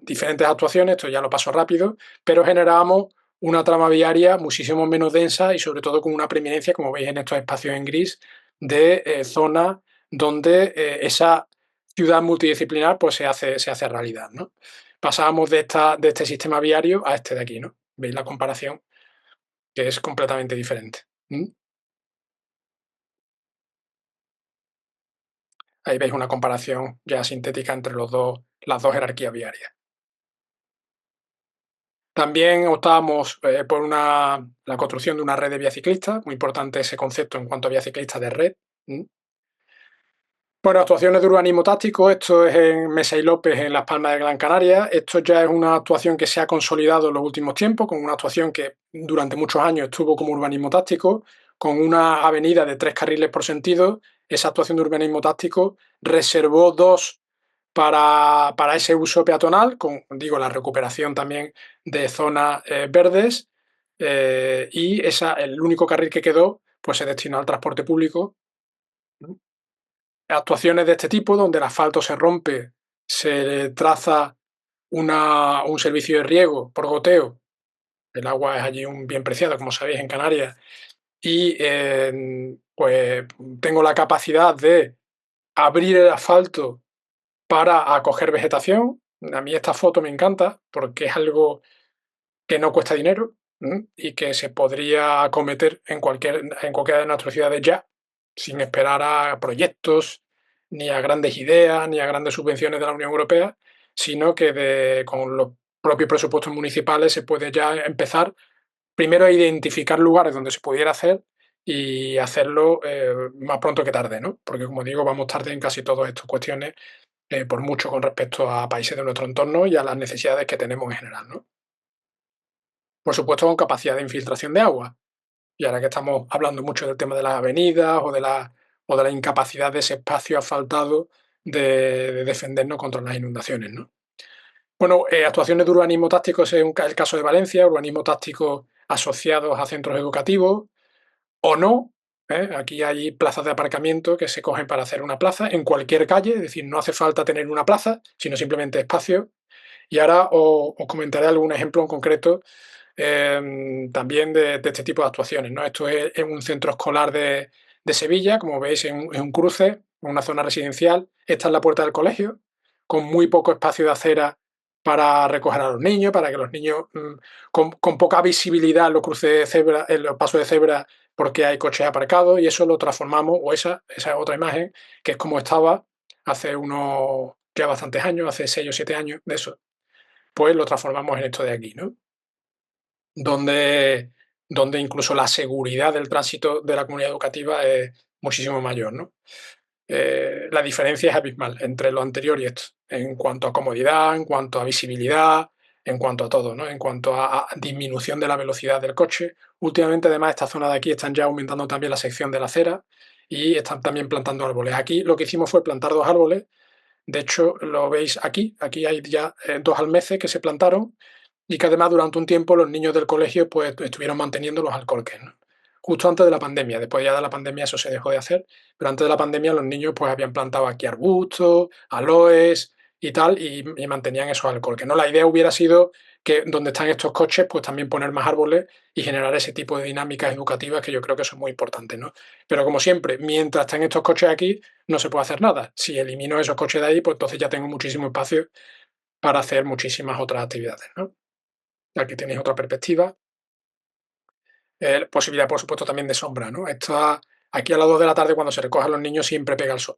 diferentes actuaciones, esto ya lo paso rápido, pero generábamos una trama viaria muchísimo menos densa y sobre todo con una preeminencia, como veis en estos espacios en gris, de zonas donde esa ciudad multidisciplinar pues se hace realidad, ¿no? Pasábamos de este sistema viario a este de aquí, ¿no? Veis la comparación, que es completamente diferente. ¿Mm? Ahí veis una comparación ya sintética entre las dos jerarquías viarias. También optábamos por la construcción de una red de vía ciclista, muy importante ese concepto en cuanto a vía ciclista de red. ¿Mm? Bueno, actuaciones de urbanismo táctico, esto es en Mesa y López, en Las Palmas de Gran Canaria. Esto ya es una actuación que se ha consolidado en los últimos tiempos, con una actuación que durante muchos años estuvo como urbanismo táctico, con una avenida de 3 carriles por sentido. Esa actuación de urbanismo táctico reservó dos para ese uso peatonal, con, digo, la recuperación también de zonas verdes, y el único carril que quedó pues se destinó al transporte público. Actuaciones de este tipo, donde el asfalto se rompe, se traza un servicio de riego por goteo. El agua es allí un bien preciado, como sabéis, en Canarias. Y pues tengo la capacidad de abrir el asfalto para acoger vegetación. A mí esta foto me encanta porque es algo que no cuesta dinero y que se podría acometer en cualquiera de nuestras ciudades ya. sin esperar a proyectos, ni a grandes ideas, ni a grandes subvenciones de la Unión Europea, sino que con los propios presupuestos municipales se puede ya empezar primero a identificar lugares donde se pudiera hacer y hacerlo más pronto que tarde, ¿no? Porque, como digo, vamos tarde en casi todas estas cuestiones, por mucho con respecto a países de nuestro entorno y a las necesidades que tenemos en general, ¿no? Por supuesto, con capacidad de infiltración de agua. Y ahora que estamos hablando mucho del tema de las avenidas o de la incapacidad de ese espacio asfaltado de defendernos contra las inundaciones, ¿no? Bueno, actuaciones de urbanismo táctico es el caso de Valencia, urbanismo táctico asociados a centros educativos o no. Aquí hay plazas de aparcamiento que se cogen para hacer una plaza en cualquier calle, es decir, no hace falta tener una plaza, sino simplemente espacio. Y ahora os comentaré algún ejemplo en concreto también de este tipo de actuaciones, ¿no? Esto es en un centro escolar de Sevilla, como veis, en un cruce, en una zona residencial. Esta es la puerta del colegio, con muy poco espacio de acera para recoger a los niños, para que los niños, con poca visibilidad en los cruces de cebra, en los pasos de cebra, porque hay coches aparcados, y eso lo transformamos, o esa otra imagen, que es como estaba hace unos ya bastantes años, hace 6 o 7 años de eso, pues lo transformamos en esto de aquí, ¿no? donde, donde incluso la seguridad del tránsito de la comunidad educativa es muchísimo mayor, ¿no? La diferencia es abismal entre lo anterior y esto, en cuanto a comodidad, en cuanto a visibilidad, en cuanto a todo, ¿no? En cuanto a disminución de la velocidad del coche. Últimamente, además, esta zona de aquí están ya aumentando también la sección de la acera y están también plantando árboles. Aquí lo que hicimos fue plantar 2 árboles. De hecho, lo veis aquí. Aquí hay ya 2 almeces que se plantaron y que además durante un tiempo los niños del colegio pues estuvieron manteniendo los alcorques, ¿no? Justo antes de la pandemia. Después ya de la pandemia eso se dejó de hacer, pero antes de la pandemia los niños pues habían plantado aquí arbustos, aloes y tal, y mantenían esos alcorques, ¿no? La idea hubiera sido que donde están estos coches pues también poner más árboles y generar ese tipo de dinámicas educativas que yo creo que son muy importantes, ¿no? Pero como siempre, mientras estén estos coches aquí no se puede hacer nada. Si elimino esos coches de ahí, pues entonces ya tengo muchísimo espacio para hacer muchísimas otras actividades, ¿no? Aquí tenéis otra perspectiva. Posibilidad, por supuesto, también de sombra, ¿no? Aquí a las 2 de la tarde, cuando se recojan los niños, siempre pega el sol.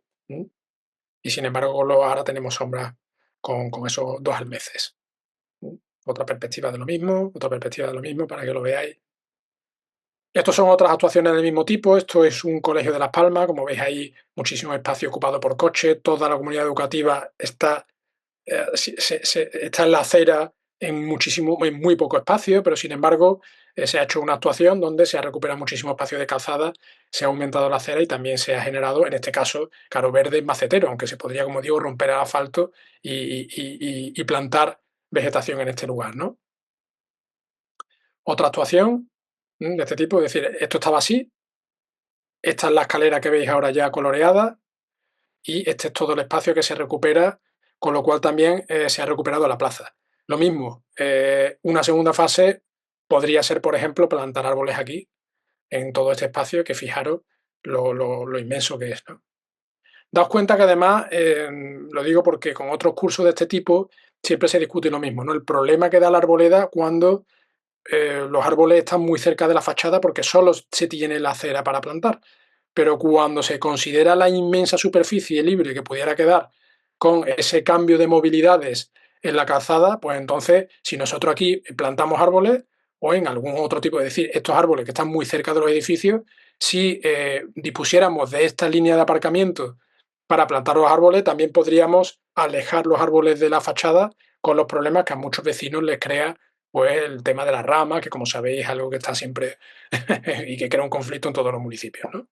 Y sin embargo, ahora tenemos sombra con esos 2 almeces. ¿Mm? Otra perspectiva de lo mismo, otra perspectiva de lo mismo, para que lo veáis. Estos son otras actuaciones del mismo tipo. Esto es un colegio de Las Palmas. Como veis ahí, muchísimo espacio ocupado por coches. Toda la comunidad educativa está está en la acera en muy poco espacio, pero sin embargo se ha hecho una actuación donde se ha recuperado muchísimo espacio de calzada, se ha aumentado la acera y también se ha generado, en este caso, claro, verde macetero, aunque se podría, como digo, romper el asfalto y plantar vegetación en este lugar, ¿no? Otra actuación de este tipo, es decir, esto estaba así, esta es la escalera que veis ahora ya coloreada, y este es todo el espacio que se recupera, con lo cual también se ha recuperado la plaza. Lo mismo, una segunda fase podría ser, por ejemplo, plantar árboles aquí, en todo este espacio, que fijaros lo inmenso que es, ¿no? Daos cuenta que además, lo digo porque con otros cursos de este tipo siempre se discute lo mismo, ¿no? El problema que da la arboleda cuando los árboles están muy cerca de la fachada porque solo se tiene la acera para plantar. Pero cuando se considera la inmensa superficie libre que pudiera quedar con ese cambio de movilidades en la calzada, pues entonces, si nosotros aquí plantamos árboles o en algún otro tipo, es decir, estos árboles que están muy cerca de los edificios, si dispusiéramos de esta línea de aparcamiento para plantar los árboles, también podríamos alejar los árboles de la fachada con los problemas que a muchos vecinos les crea pues el tema de las ramas, que como sabéis es algo que está siempre y que crea un conflicto en todos los municipios, ¿no?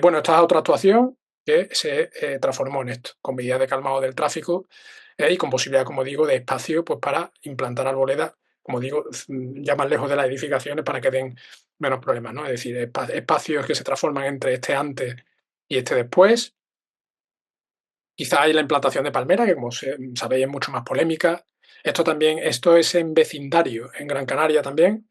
Bueno, esta es otra actuación que se transformó en esto, con medidas de calmado del tráfico y con posibilidad, como digo, de espacio pues, para implantar arboledas, como digo, ya más lejos de las edificaciones para que den menos problemas, ¿no? Es decir, espacios que se transforman entre este antes y este después. Quizá hay la implantación de palmera, que como sabéis es mucho más polémica. Esto es en vecindario, en Gran Canaria también.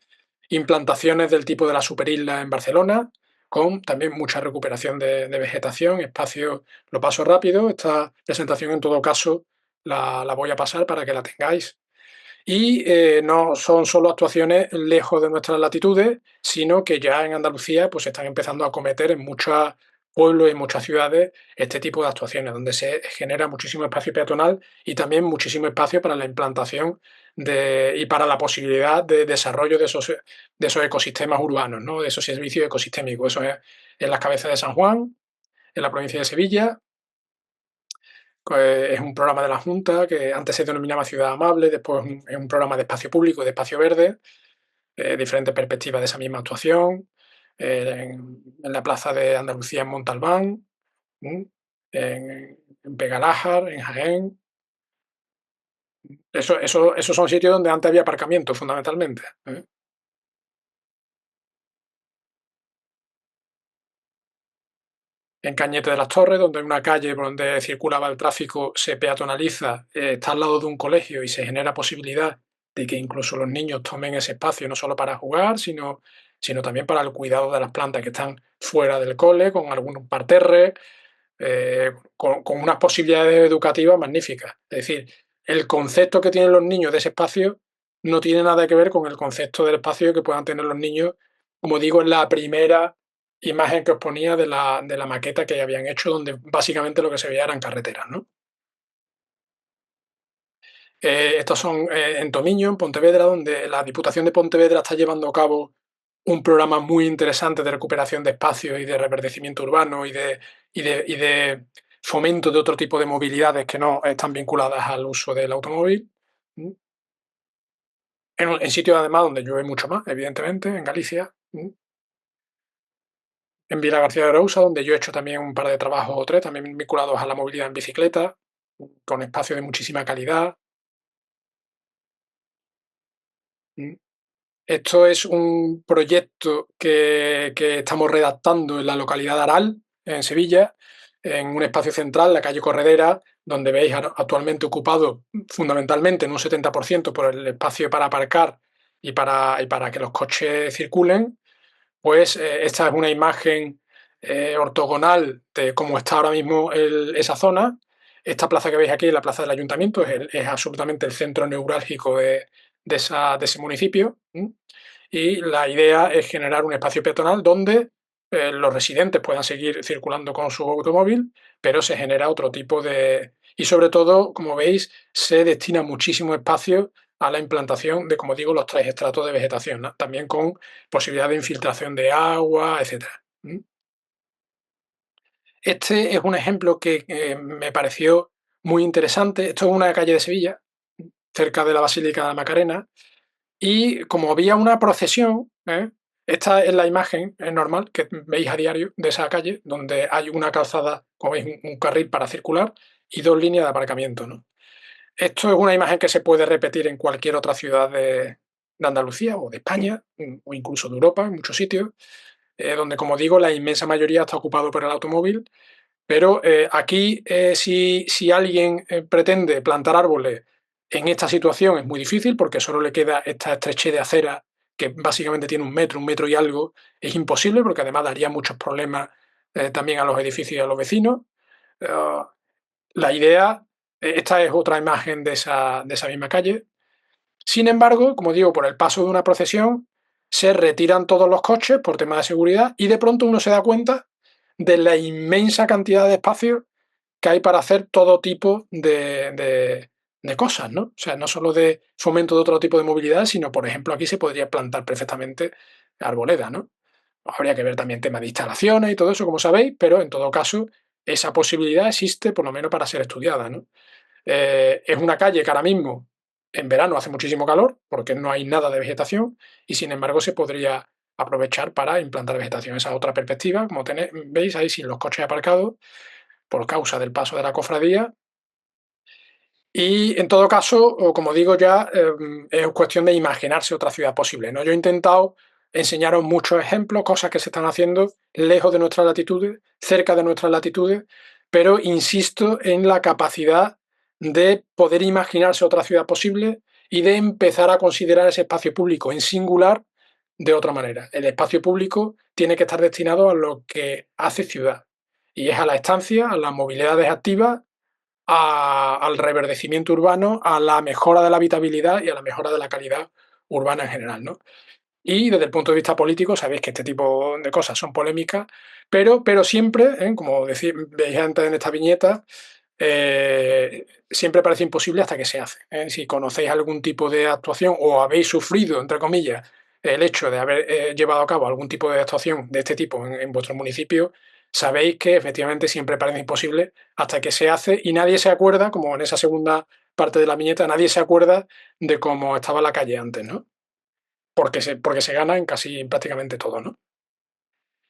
Implantaciones del tipo de la Superisla en Barcelona, con también mucha recuperación de vegetación, espacio, lo paso rápido. Esta presentación en todo caso la voy a pasar para que la tengáis. Y no son solo actuaciones lejos de nuestras latitudes, sino que ya en Andalucía pues se están empezando a acometer en muchas pueblos y en muchas ciudades este tipo de actuaciones, donde se genera muchísimo espacio peatonal y también muchísimo espacio para la implantación y para la posibilidad de desarrollo de esos ecosistemas urbanos, ¿no? De esos servicios ecosistémicos. Eso es en las cabezas de San Juan, en la provincia de Sevilla. Pues es un programa de la Junta que antes se denominaba Ciudad Amable, después es un programa de espacio público, de espacio verde, diferentes perspectivas de esa misma actuación, en la Plaza de Andalucía en Montalbán, en Pegalájar, en Jaén. Esos son sitios donde antes había aparcamiento, fundamentalmente. En Cañete de las Torres, donde hay una calle por donde circulaba el tráfico, se peatonaliza, está al lado de un colegio y se genera posibilidad de que incluso los niños tomen ese espacio no solo para jugar, sino también para el cuidado de las plantas que están fuera del cole, con algún parterre, con unas posibilidades educativas magníficas. Es decir, el concepto que tienen los niños de ese espacio no tiene nada que ver con el concepto del espacio que puedan tener los niños, como digo, en la primera imagen que os ponía de la maqueta que habían hecho, donde básicamente lo que se veía eran carreteras, ¿no? Estos son en Tomiño, en Pontevedra, donde la Diputación de Pontevedra está llevando a cabo un programa muy interesante de recuperación de espacios y de reverdecimiento urbano y de fomento de otro tipo de movilidades que no están vinculadas al uso del automóvil. ¿Mm? En sitios además donde llueve mucho más, evidentemente, en Galicia. En Vila García de Arousa, donde yo he hecho también un par de trabajos o tres, también vinculados a la movilidad en bicicleta, con espacios de muchísima calidad. ¿Mm? Esto es un proyecto que estamos redactando en la localidad de Aral, en Sevilla, en un espacio central, la calle Corredera, donde veis actualmente ocupado fundamentalmente en un 70% por el espacio para aparcar y para que los coches circulen. Pues esta es una imagen ortogonal de cómo está ahora mismo esa zona. Esta plaza que veis aquí, la plaza del ayuntamiento, es absolutamente el centro neurálgico de ese municipio. Y la idea es generar un espacio peatonal donde los residentes puedan seguir circulando con su automóvil, pero se genera otro tipo de... Y sobre todo, como veis, se destina muchísimo espacio a la implantación de, como digo, los tres estratos de vegetación, ¿no? También con posibilidad de infiltración de agua, etcétera. Este es un ejemplo que me pareció muy interesante. Esto es una calle de Sevilla, cerca de la Basílica de la Macarena, y como había una procesión, esta es la imagen normal que veis a diario de esa calle, donde hay una calzada, como veis, un carril para circular y dos líneas de aparcamiento, ¿no? Esto es una imagen que se puede repetir en cualquier otra ciudad de Andalucía o de España, o incluso de Europa, en muchos sitios, donde, como digo, la inmensa mayoría está ocupado por el automóvil, pero aquí si alguien pretende plantar árboles en esta situación es muy difícil porque solo le queda esta estrechez de acera que básicamente tiene un metro y algo. Es imposible porque además daría muchos problemas también a los edificios y a los vecinos. Eh, la idea, esta es otra imagen de esa misma calle. Sin embargo, como digo, por el paso de una procesión se retiran todos los coches por temas de seguridad y de pronto uno se da cuenta de la inmensa cantidad de espacio que hay para hacer todo tipo de cosas, ¿no? O sea, no solo de fomento de otro tipo de movilidad, sino, por ejemplo, aquí se podría plantar perfectamente arboleda, ¿no? Habría que ver también temas de instalaciones y todo eso, como sabéis, pero en todo caso, esa posibilidad existe por lo menos para ser estudiada, ¿no? Es una calle que ahora mismo, en verano, hace muchísimo calor, porque no hay nada de vegetación, y sin embargo se podría aprovechar para implantar vegetación. Esa otra perspectiva, como veis ahí sin los coches aparcados, por causa del paso de la cofradía. Y en todo caso, o como digo ya, es cuestión de imaginarse otra ciudad posible, ¿no? Yo he intentado enseñaros muchos ejemplos, cosas que se están haciendo lejos de nuestras latitudes, cerca de nuestras latitudes, pero insisto en la capacidad de poder imaginarse otra ciudad posible y de empezar a considerar ese espacio público en singular de otra manera. El espacio público tiene que estar destinado a lo que hace ciudad, y es a la estancia, a las movilidades activas, al reverdecimiento urbano, a la mejora de la habitabilidad y a la mejora de la calidad urbana en general, ¿no? Y desde el punto de vista político, sabéis que este tipo de cosas son polémicas, pero siempre, como veis antes en esta viñeta, siempre parece imposible hasta que se hace. Si conocéis algún tipo de actuación o habéis sufrido, entre comillas, el hecho de haber llevado a cabo algún tipo de actuación de este tipo en vuestro municipio, sabéis que efectivamente siempre parece imposible hasta que se hace y nadie se acuerda, como en esa segunda parte de la viñeta, nadie se acuerda de cómo estaba la calle antes, ¿no? Porque se gana en casi prácticamente todo, ¿no?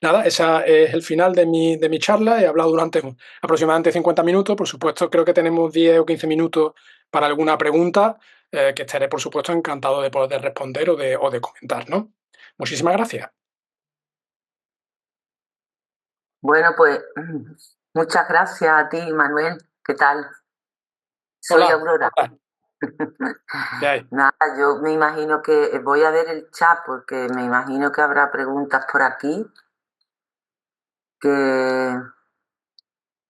Nada, ese es el final de mi charla. He hablado durante aproximadamente 50 minutos. Por supuesto, creo que tenemos 10 o 15 minutos para alguna pregunta, que estaré, por supuesto, encantado de poder responder o de comentar, ¿no? Muchísimas gracias. Bueno, pues muchas gracias a ti, Manuel. ¿Qué tal? Soy Hola, Aurora. hola, ¿qué hay? Nada, yo me imagino que voy a ver el chat porque me imagino que habrá preguntas por aquí que,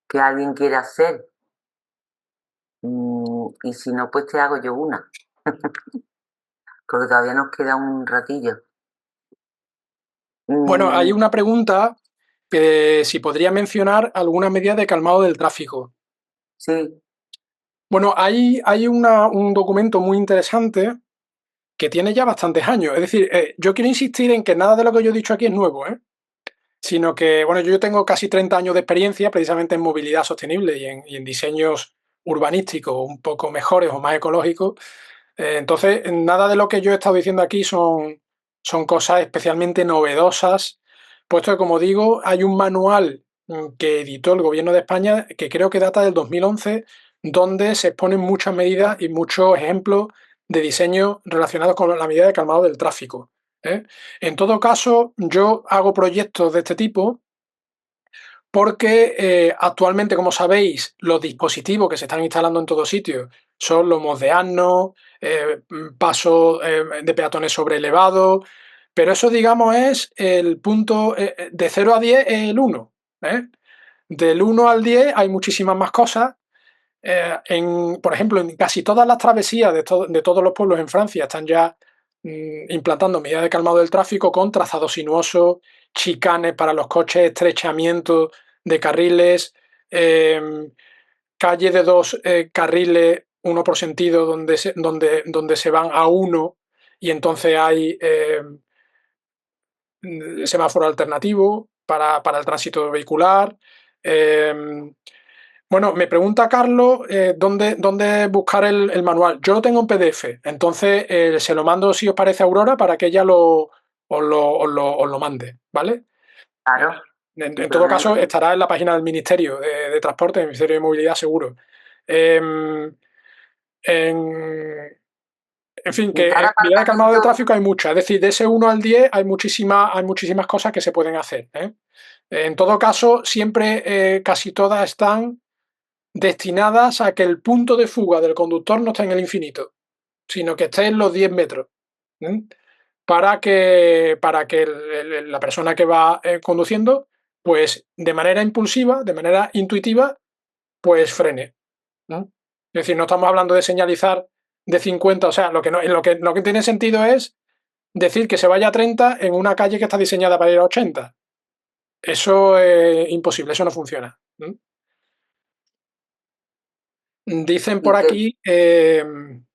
que alguien quiere hacer. Y si no, pues te hago yo una, porque todavía nos queda un ratillo. Bueno, hay Mm, una pregunta que si podría mencionar alguna medida de calmado del tráfico. sí, Bueno, hay un documento muy interesante que tiene ya bastantes años. Es decir, yo quiero insistir en que nada de lo que yo he dicho aquí es nuevo, sino que, bueno, yo tengo casi 30 años de experiencia precisamente en movilidad sostenible y en diseños urbanísticos un poco mejores o más ecológicos. Entonces, nada de lo que yo he estado diciendo aquí son cosas especialmente novedosas, puesto que, como digo, hay un manual que editó el Gobierno de España que creo que data del 2011, donde se exponen muchas medidas y muchos ejemplos de diseño relacionados con la medida de calmado del tráfico. ¿eh? En todo caso, yo hago proyectos de este tipo porque actualmente, como sabéis, los dispositivos que se están instalando en todos sitios son los modeanos, pasos de peatones sobre elevados, pero eso, digamos, es el punto de 0 a 10 es el 1. ¿eh? Del 1 al 10 hay muchísimas más cosas. Por ejemplo, en casi todas las travesías de todos los pueblos en Francia están ya implantando medidas de calmado del tráfico con trazados sinuosos, chicanes para los coches, estrechamiento de carriles, eh, calle de dos carriles, uno por sentido, donde se van a uno y entonces hay semáforo alternativo para el tránsito vehicular. Eh, bueno, me pregunta Carlos dónde buscar el manual. Yo lo tengo en PDF, entonces se lo mando, si os parece, a Aurora para que ella os lo mande, ¿vale? claro, sin En todo problema. caso, estará en la página del Ministerio de Transporte, del Ministerio de Movilidad, seguro. Em, en, en fin, Y que cada medida de calmado de apartamento, tráfico hay muchas. Es decir, de ese 1 al 10 hay muchísimas cosas que se pueden hacer. En todo caso, siempre casi todas están destinadas a que el punto de fuga del conductor no esté en el infinito, sino que esté en los 10 metros. ¿eh? Para que la persona que va conduciendo, pues de manera impulsiva, de manera intuitiva, pues frene. ¿no? Es decir, no estamos hablando de señalizar de 50, o sea, lo que tiene sentido es decir que se vaya a 30 en una calle que está diseñada para ir a 80. Eso es imposible, eso no funciona. Dicen por y que, aquí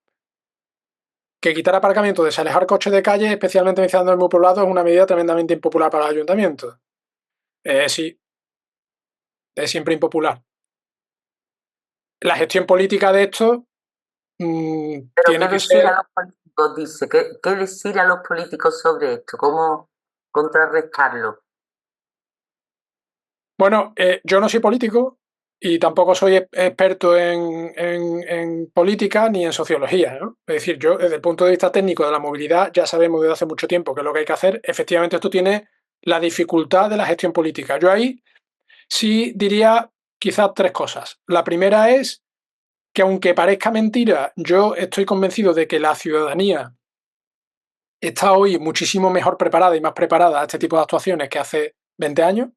que quitar aparcamiento, desalejar coches de calle, especialmente en muy poblado, es una medida tremendamente impopular para el ayuntamiento. Sí, es siempre impopular. La gestión política de esto pero tiene ¿qué que decir a ser. los políticos? Dice, ¿qué decir a los políticos sobre esto? ¿Cómo contrarrestarlo? Bueno, yo no soy político y tampoco soy experto en política ni en sociología, ¿no? Es decir, yo desde el punto de vista técnico de la movilidad ya sabemos desde hace mucho tiempo qué es lo que hay que hacer. Efectivamente, esto tiene la dificultad de la gestión política. Yo ahí sí diría quizás tres cosas. La primera es que, aunque parezca mentira, yo estoy convencido de que la ciudadanía está hoy muchísimo mejor preparada y más preparada a este tipo de actuaciones que hace 20 años.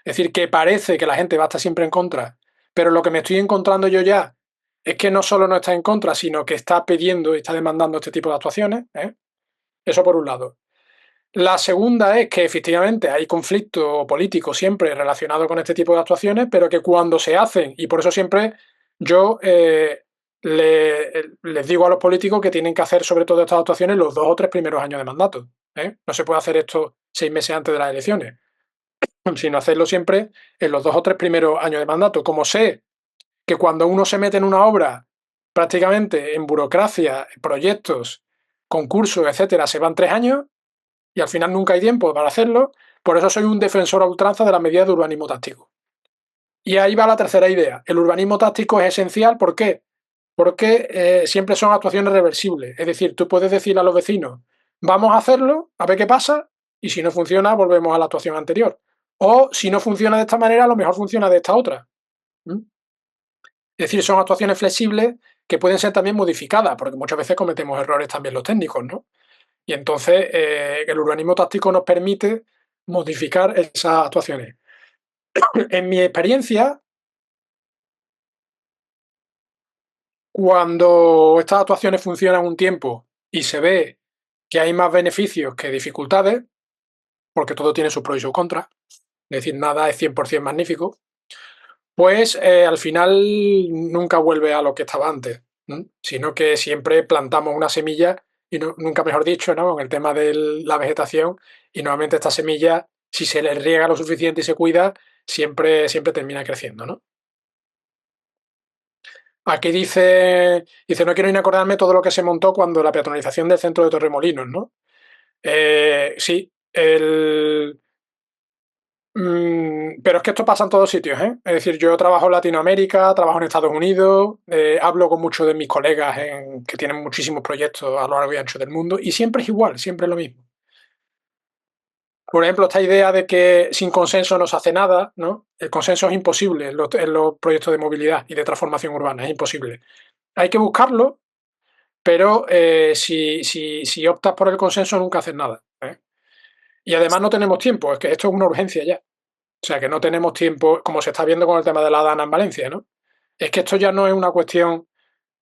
Es decir, que parece que la gente va a estar siempre en contra, pero lo que me estoy encontrando yo ya es que no solo no está en contra, sino que está pidiendo y está demandando este tipo de actuaciones. Eso por un lado. La segunda es que efectivamente hay conflicto político siempre relacionado con este tipo de actuaciones, pero que cuando se hacen, y por eso siempre yo les digo a los políticos que tienen que hacer sobre todo estas actuaciones los 2 o 3 primeros años de mandato. ¿Eh? No se puede hacer esto 6 meses antes de las elecciones, sino hacerlo siempre en los 2 o 3 primeros años de mandato. Como sé que cuando uno se mete en una obra, prácticamente en burocracia, proyectos, concursos, etcétera, se van 3 años, y al final nunca hay tiempo para hacerlo. Por eso soy un defensor a ultranza de las medidas de urbanismo táctico. Y ahí va la tercera idea. El urbanismo táctico es esencial. ¿Por qué? Porque siempre son actuaciones reversibles. Es decir, tú puedes decirle a los vecinos, vamos a hacerlo, a ver qué pasa, y si no funciona, volvemos a la actuación anterior. O si no funciona de esta manera, a lo mejor funciona de esta otra. ¿Mm? Es decir, son actuaciones flexibles que pueden ser también modificadas, porque muchas veces cometemos errores también los técnicos, ¿no? Y entonces el urbanismo táctico nos permite modificar esas actuaciones. En mi experiencia, cuando estas actuaciones funcionan un tiempo y se ve que hay más beneficios que dificultades, porque todo tiene sus pros y sus contras, es decir, nada es 100% magnífico, pues al final nunca vuelve a lo que estaba antes, ¿no? Sino que siempre plantamos una semilla, y nunca mejor dicho, ¿no? En el tema de la vegetación, y normalmente esta semilla, si se le riega lo suficiente y se cuida, siempre termina creciendo, ¿no? Aquí dice, no quiero ni acordarme todo lo que se montó cuando la peatonalización del centro de Torremolinos, ¿no? Sí, pero es que esto pasa en todos sitios, ¿eh? Es decir, yo trabajo en Latinoamérica, trabajo en Estados Unidos, hablo con muchos de mis colegas que tienen muchísimos proyectos a lo largo y ancho del mundo, y siempre es igual, siempre es lo mismo. Por ejemplo, esta idea de que sin consenso no se hace nada, ¿no? El consenso es imposible en los proyectos de movilidad y de transformación urbana, es imposible. Hay que buscarlo, pero si optas por el consenso nunca haces nada, ¿eh? Y además no tenemos tiempo, es que esto es una urgencia ya. O sea, que no tenemos tiempo, como se está viendo con el tema de la Dana en Valencia, ¿no? Es que esto ya no es una cuestión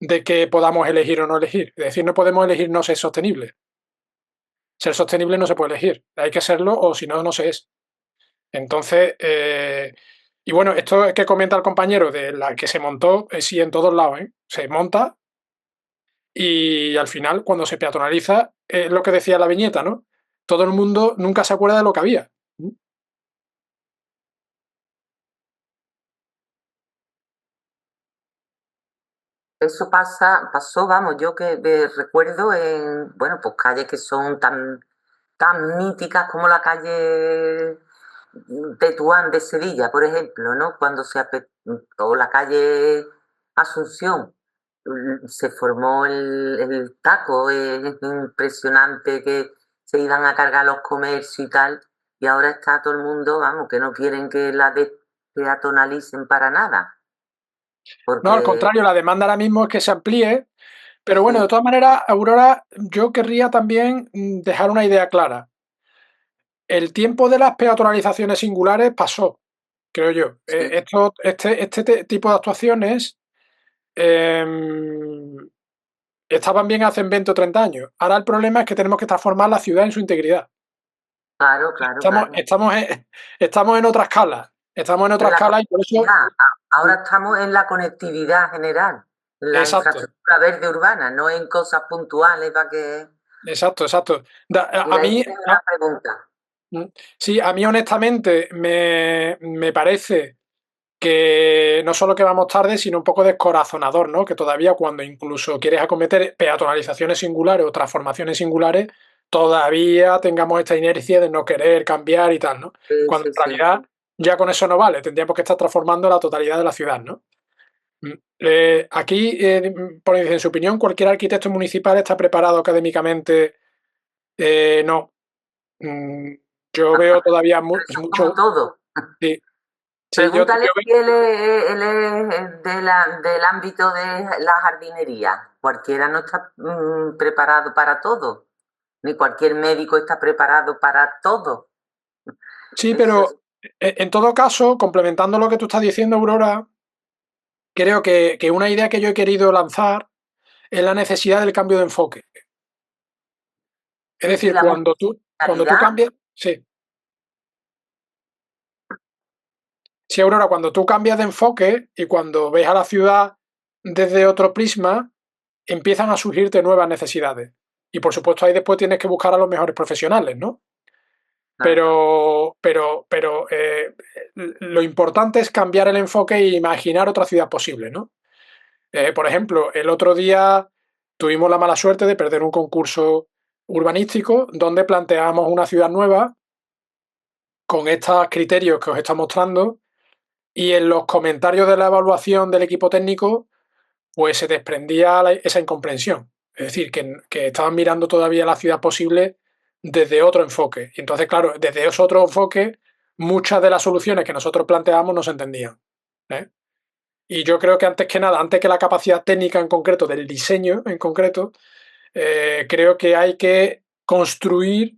de que podamos elegir o no elegir. Es decir, no podemos elegir no ser sostenible. Ser sostenible no se puede elegir. Hay que serlo o si no, no se es. Entonces, y bueno, esto que comenta el compañero de la que se montó, sí, en todos lados, ¿eh? Se monta y al final, cuando se peatonaliza, es lo que decía la viñeta, ¿no? Todo el mundo nunca se acuerda de lo que había. Eso pasó, vamos, yo que recuerdo en, bueno, pues calles que son tan míticas como la calle Tetuán de Sevilla, por ejemplo, ¿no? O la calle Asunción, se formó el taco, es impresionante que se iban a cargar los comercios y tal, y ahora está todo el mundo, vamos, que no quieren que la peatonalicen para nada, No, al porque contrario, la demanda ahora mismo es que se amplíe. Pero bueno, de sí, todas maneras, Aurora, yo querría también dejar una idea clara. El tiempo de las peatonalizaciones singulares pasó, creo yo. sí. Este tipo de actuaciones eh, estaban bien hace 20 o 30 años. Ahora el problema es que tenemos que transformar la ciudad en su integridad. Claro, claro, Estamos, claro. estamos, en, estamos en otra escala. Estamos en otra En la escala y por eso. conectividad. Ahora estamos en la conectividad general, en la Exacto, infraestructura verde urbana, no en cosas puntuales para que... exacto, exacto. A Mira, ahí mí, tienes una pregunta. sí, a mí honestamente me parece que no solo que vamos tarde, sino un poco descorazonador, ¿no? Que todavía cuando incluso quieres acometer peatonalizaciones singulares o transformaciones singulares, todavía tengamos esta inercia de no querer cambiar y tal, ¿no? Sí, Cuando sí, en sí. realidad ya con eso no vale, tendríamos que estar transformando la totalidad de la ciudad, ¿no? Aquí, en su opinión, cualquier arquitecto municipal está preparado académicamente. No. Mm, yo veo todavía Pero eso es como mucho. todo. Sí, sí, Pregúntale yo si él es del ámbito de la jardinería. Cualquiera no está preparado para todo, ni cualquier médico está preparado para todo. Sí, Eso pero es, en todo caso, complementando lo que tú estás diciendo, Aurora, creo que una idea que yo he querido lanzar es la necesidad del cambio de enfoque. Es sí, sí, decir, la cuando tú, multisectorialidad. cuando tú realidad, cambias, sí, sí, Aurora, cuando tú cambias de enfoque y cuando ves a la ciudad desde otro prisma, empiezan a surgirte nuevas necesidades. Y por supuesto ahí después tienes que buscar a los mejores profesionales, ¿no? claro, Lo importante es cambiar el enfoque e imaginar otra ciudad posible, ¿no? Por ejemplo, el otro día tuvimos la mala suerte de perder un concurso urbanístico donde planteábamos una ciudad nueva con estos criterios que os está mostrando y en los comentarios de la evaluación del equipo técnico pues se desprendía esa incomprensión. Es decir, que estaban mirando todavía la ciudad posible desde otro enfoque. Y entonces, claro, desde ese otro enfoque, muchas de las soluciones que nosotros planteamos no se entendían. ¿Eh? Y yo creo que antes que nada, antes que la capacidad técnica en concreto, del diseño en concreto, creo que hay que construir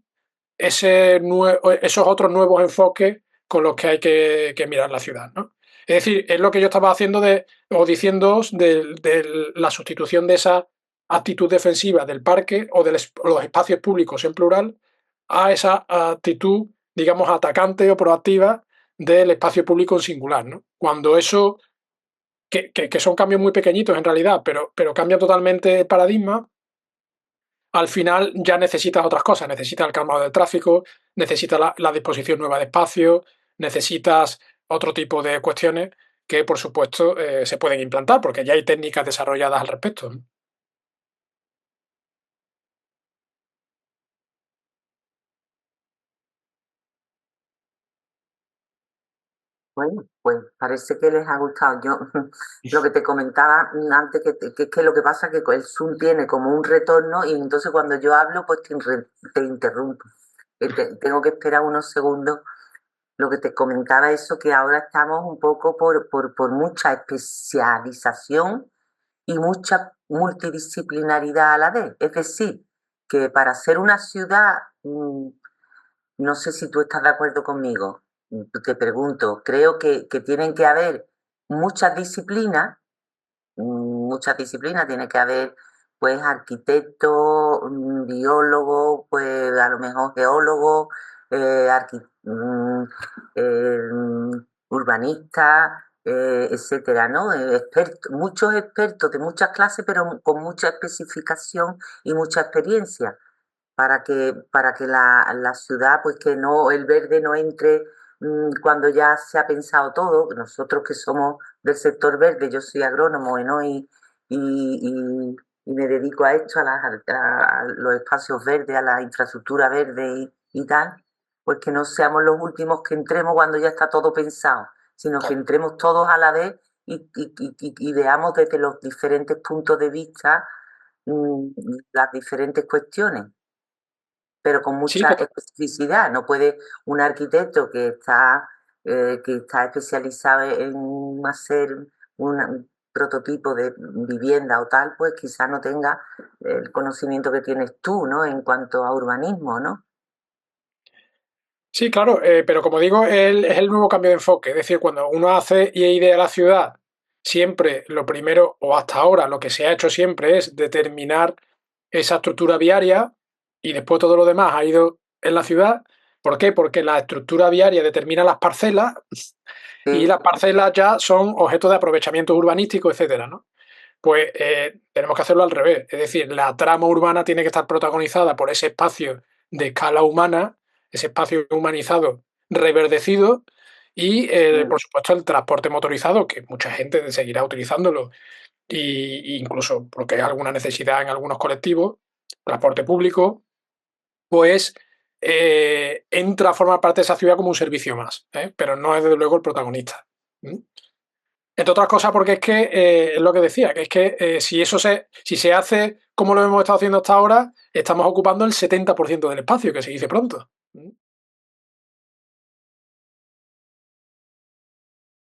esos otros nuevos enfoques con los que hay que mirar la ciudad, ¿no? Es decir, es lo que yo estaba haciendo o diciéndoos de la sustitución de esa actitud defensiva del parque o de los espacios públicos en plural a esa actitud, digamos, atacante o proactiva del espacio público en singular, ¿no? Cuando eso, que son cambios muy pequeñitos en realidad, pero cambian totalmente el paradigma, al final ya necesitas otras cosas, necesitas el calmado del tráfico, necesitas la disposición nueva de espacio, necesitas otro tipo de cuestiones que, por supuesto, se pueden implantar porque ya hay técnicas desarrolladas al respecto. bueno, pues parece que les ha gustado. Yo lo que te comentaba antes, que lo que pasa es que el Zoom tiene como un retorno y entonces cuando yo hablo, pues te interrumpo. Tengo que esperar unos segundos. Lo que te comentaba eso, que ahora estamos un poco por mucha especialización y mucha multidisciplinaridad a la vez. Es decir, que para ser una ciudad, no sé si tú estás de acuerdo conmigo, te pregunto, creo que tienen que haber muchas disciplinas, muchas disciplinas, tiene que haber pues arquitecto, biólogo, pues a lo mejor geólogo, urbanista, etcétera, ¿no? Muchos expertos de muchas clases, pero con mucha especificación y mucha experiencia para que la ciudad, pues que no, el verde no entre cuando ya se ha pensado todo. Nosotros que somos del sector verde, yo soy agrónomo, ¿no? Y me dedico a esto, a los espacios verdes, a la infraestructura verde y tal, pues que no seamos los últimos que entremos cuando ya está todo pensado, sino que entremos todos a la vez y veamos desde los diferentes puntos de vista mm, las diferentes cuestiones, pero con Sí, mucha especificidad. No puede un arquitecto que está especializado en hacer un prototipo de vivienda o tal, pues quizá no tenga el conocimiento que tienes tú, ¿no? En cuanto a urbanismo, ¿no? sí, claro, pero como digo, es el nuevo cambio de enfoque. Es decir, cuando uno hace y idea la ciudad, siempre lo primero, o hasta ahora lo que se ha hecho siempre es determinar esa estructura viaria y después todo lo demás ha ido en la ciudad. ¿Por qué? Porque la estructura viaria determina las parcelas y Sí, las parcelas ya son objeto de aprovechamiento urbanístico, etcétera, ¿no? Pues tenemos que hacerlo al revés. Es decir, la trama urbana tiene que estar protagonizada por ese espacio de escala humana, ese espacio humanizado, reverdecido y, mm, por supuesto, el transporte motorizado, que mucha gente seguirá utilizándolo, incluso porque hay alguna necesidad en algunos colectivos, transporte público, pues entra a formar parte de esa ciudad como un servicio más, pero no es desde luego el protagonista. ¿Mm? Entre otras cosas, porque es que es lo que decía, que es que si se hace como lo hemos estado haciendo hasta ahora, estamos ocupando el 70% del espacio, que se dice pronto.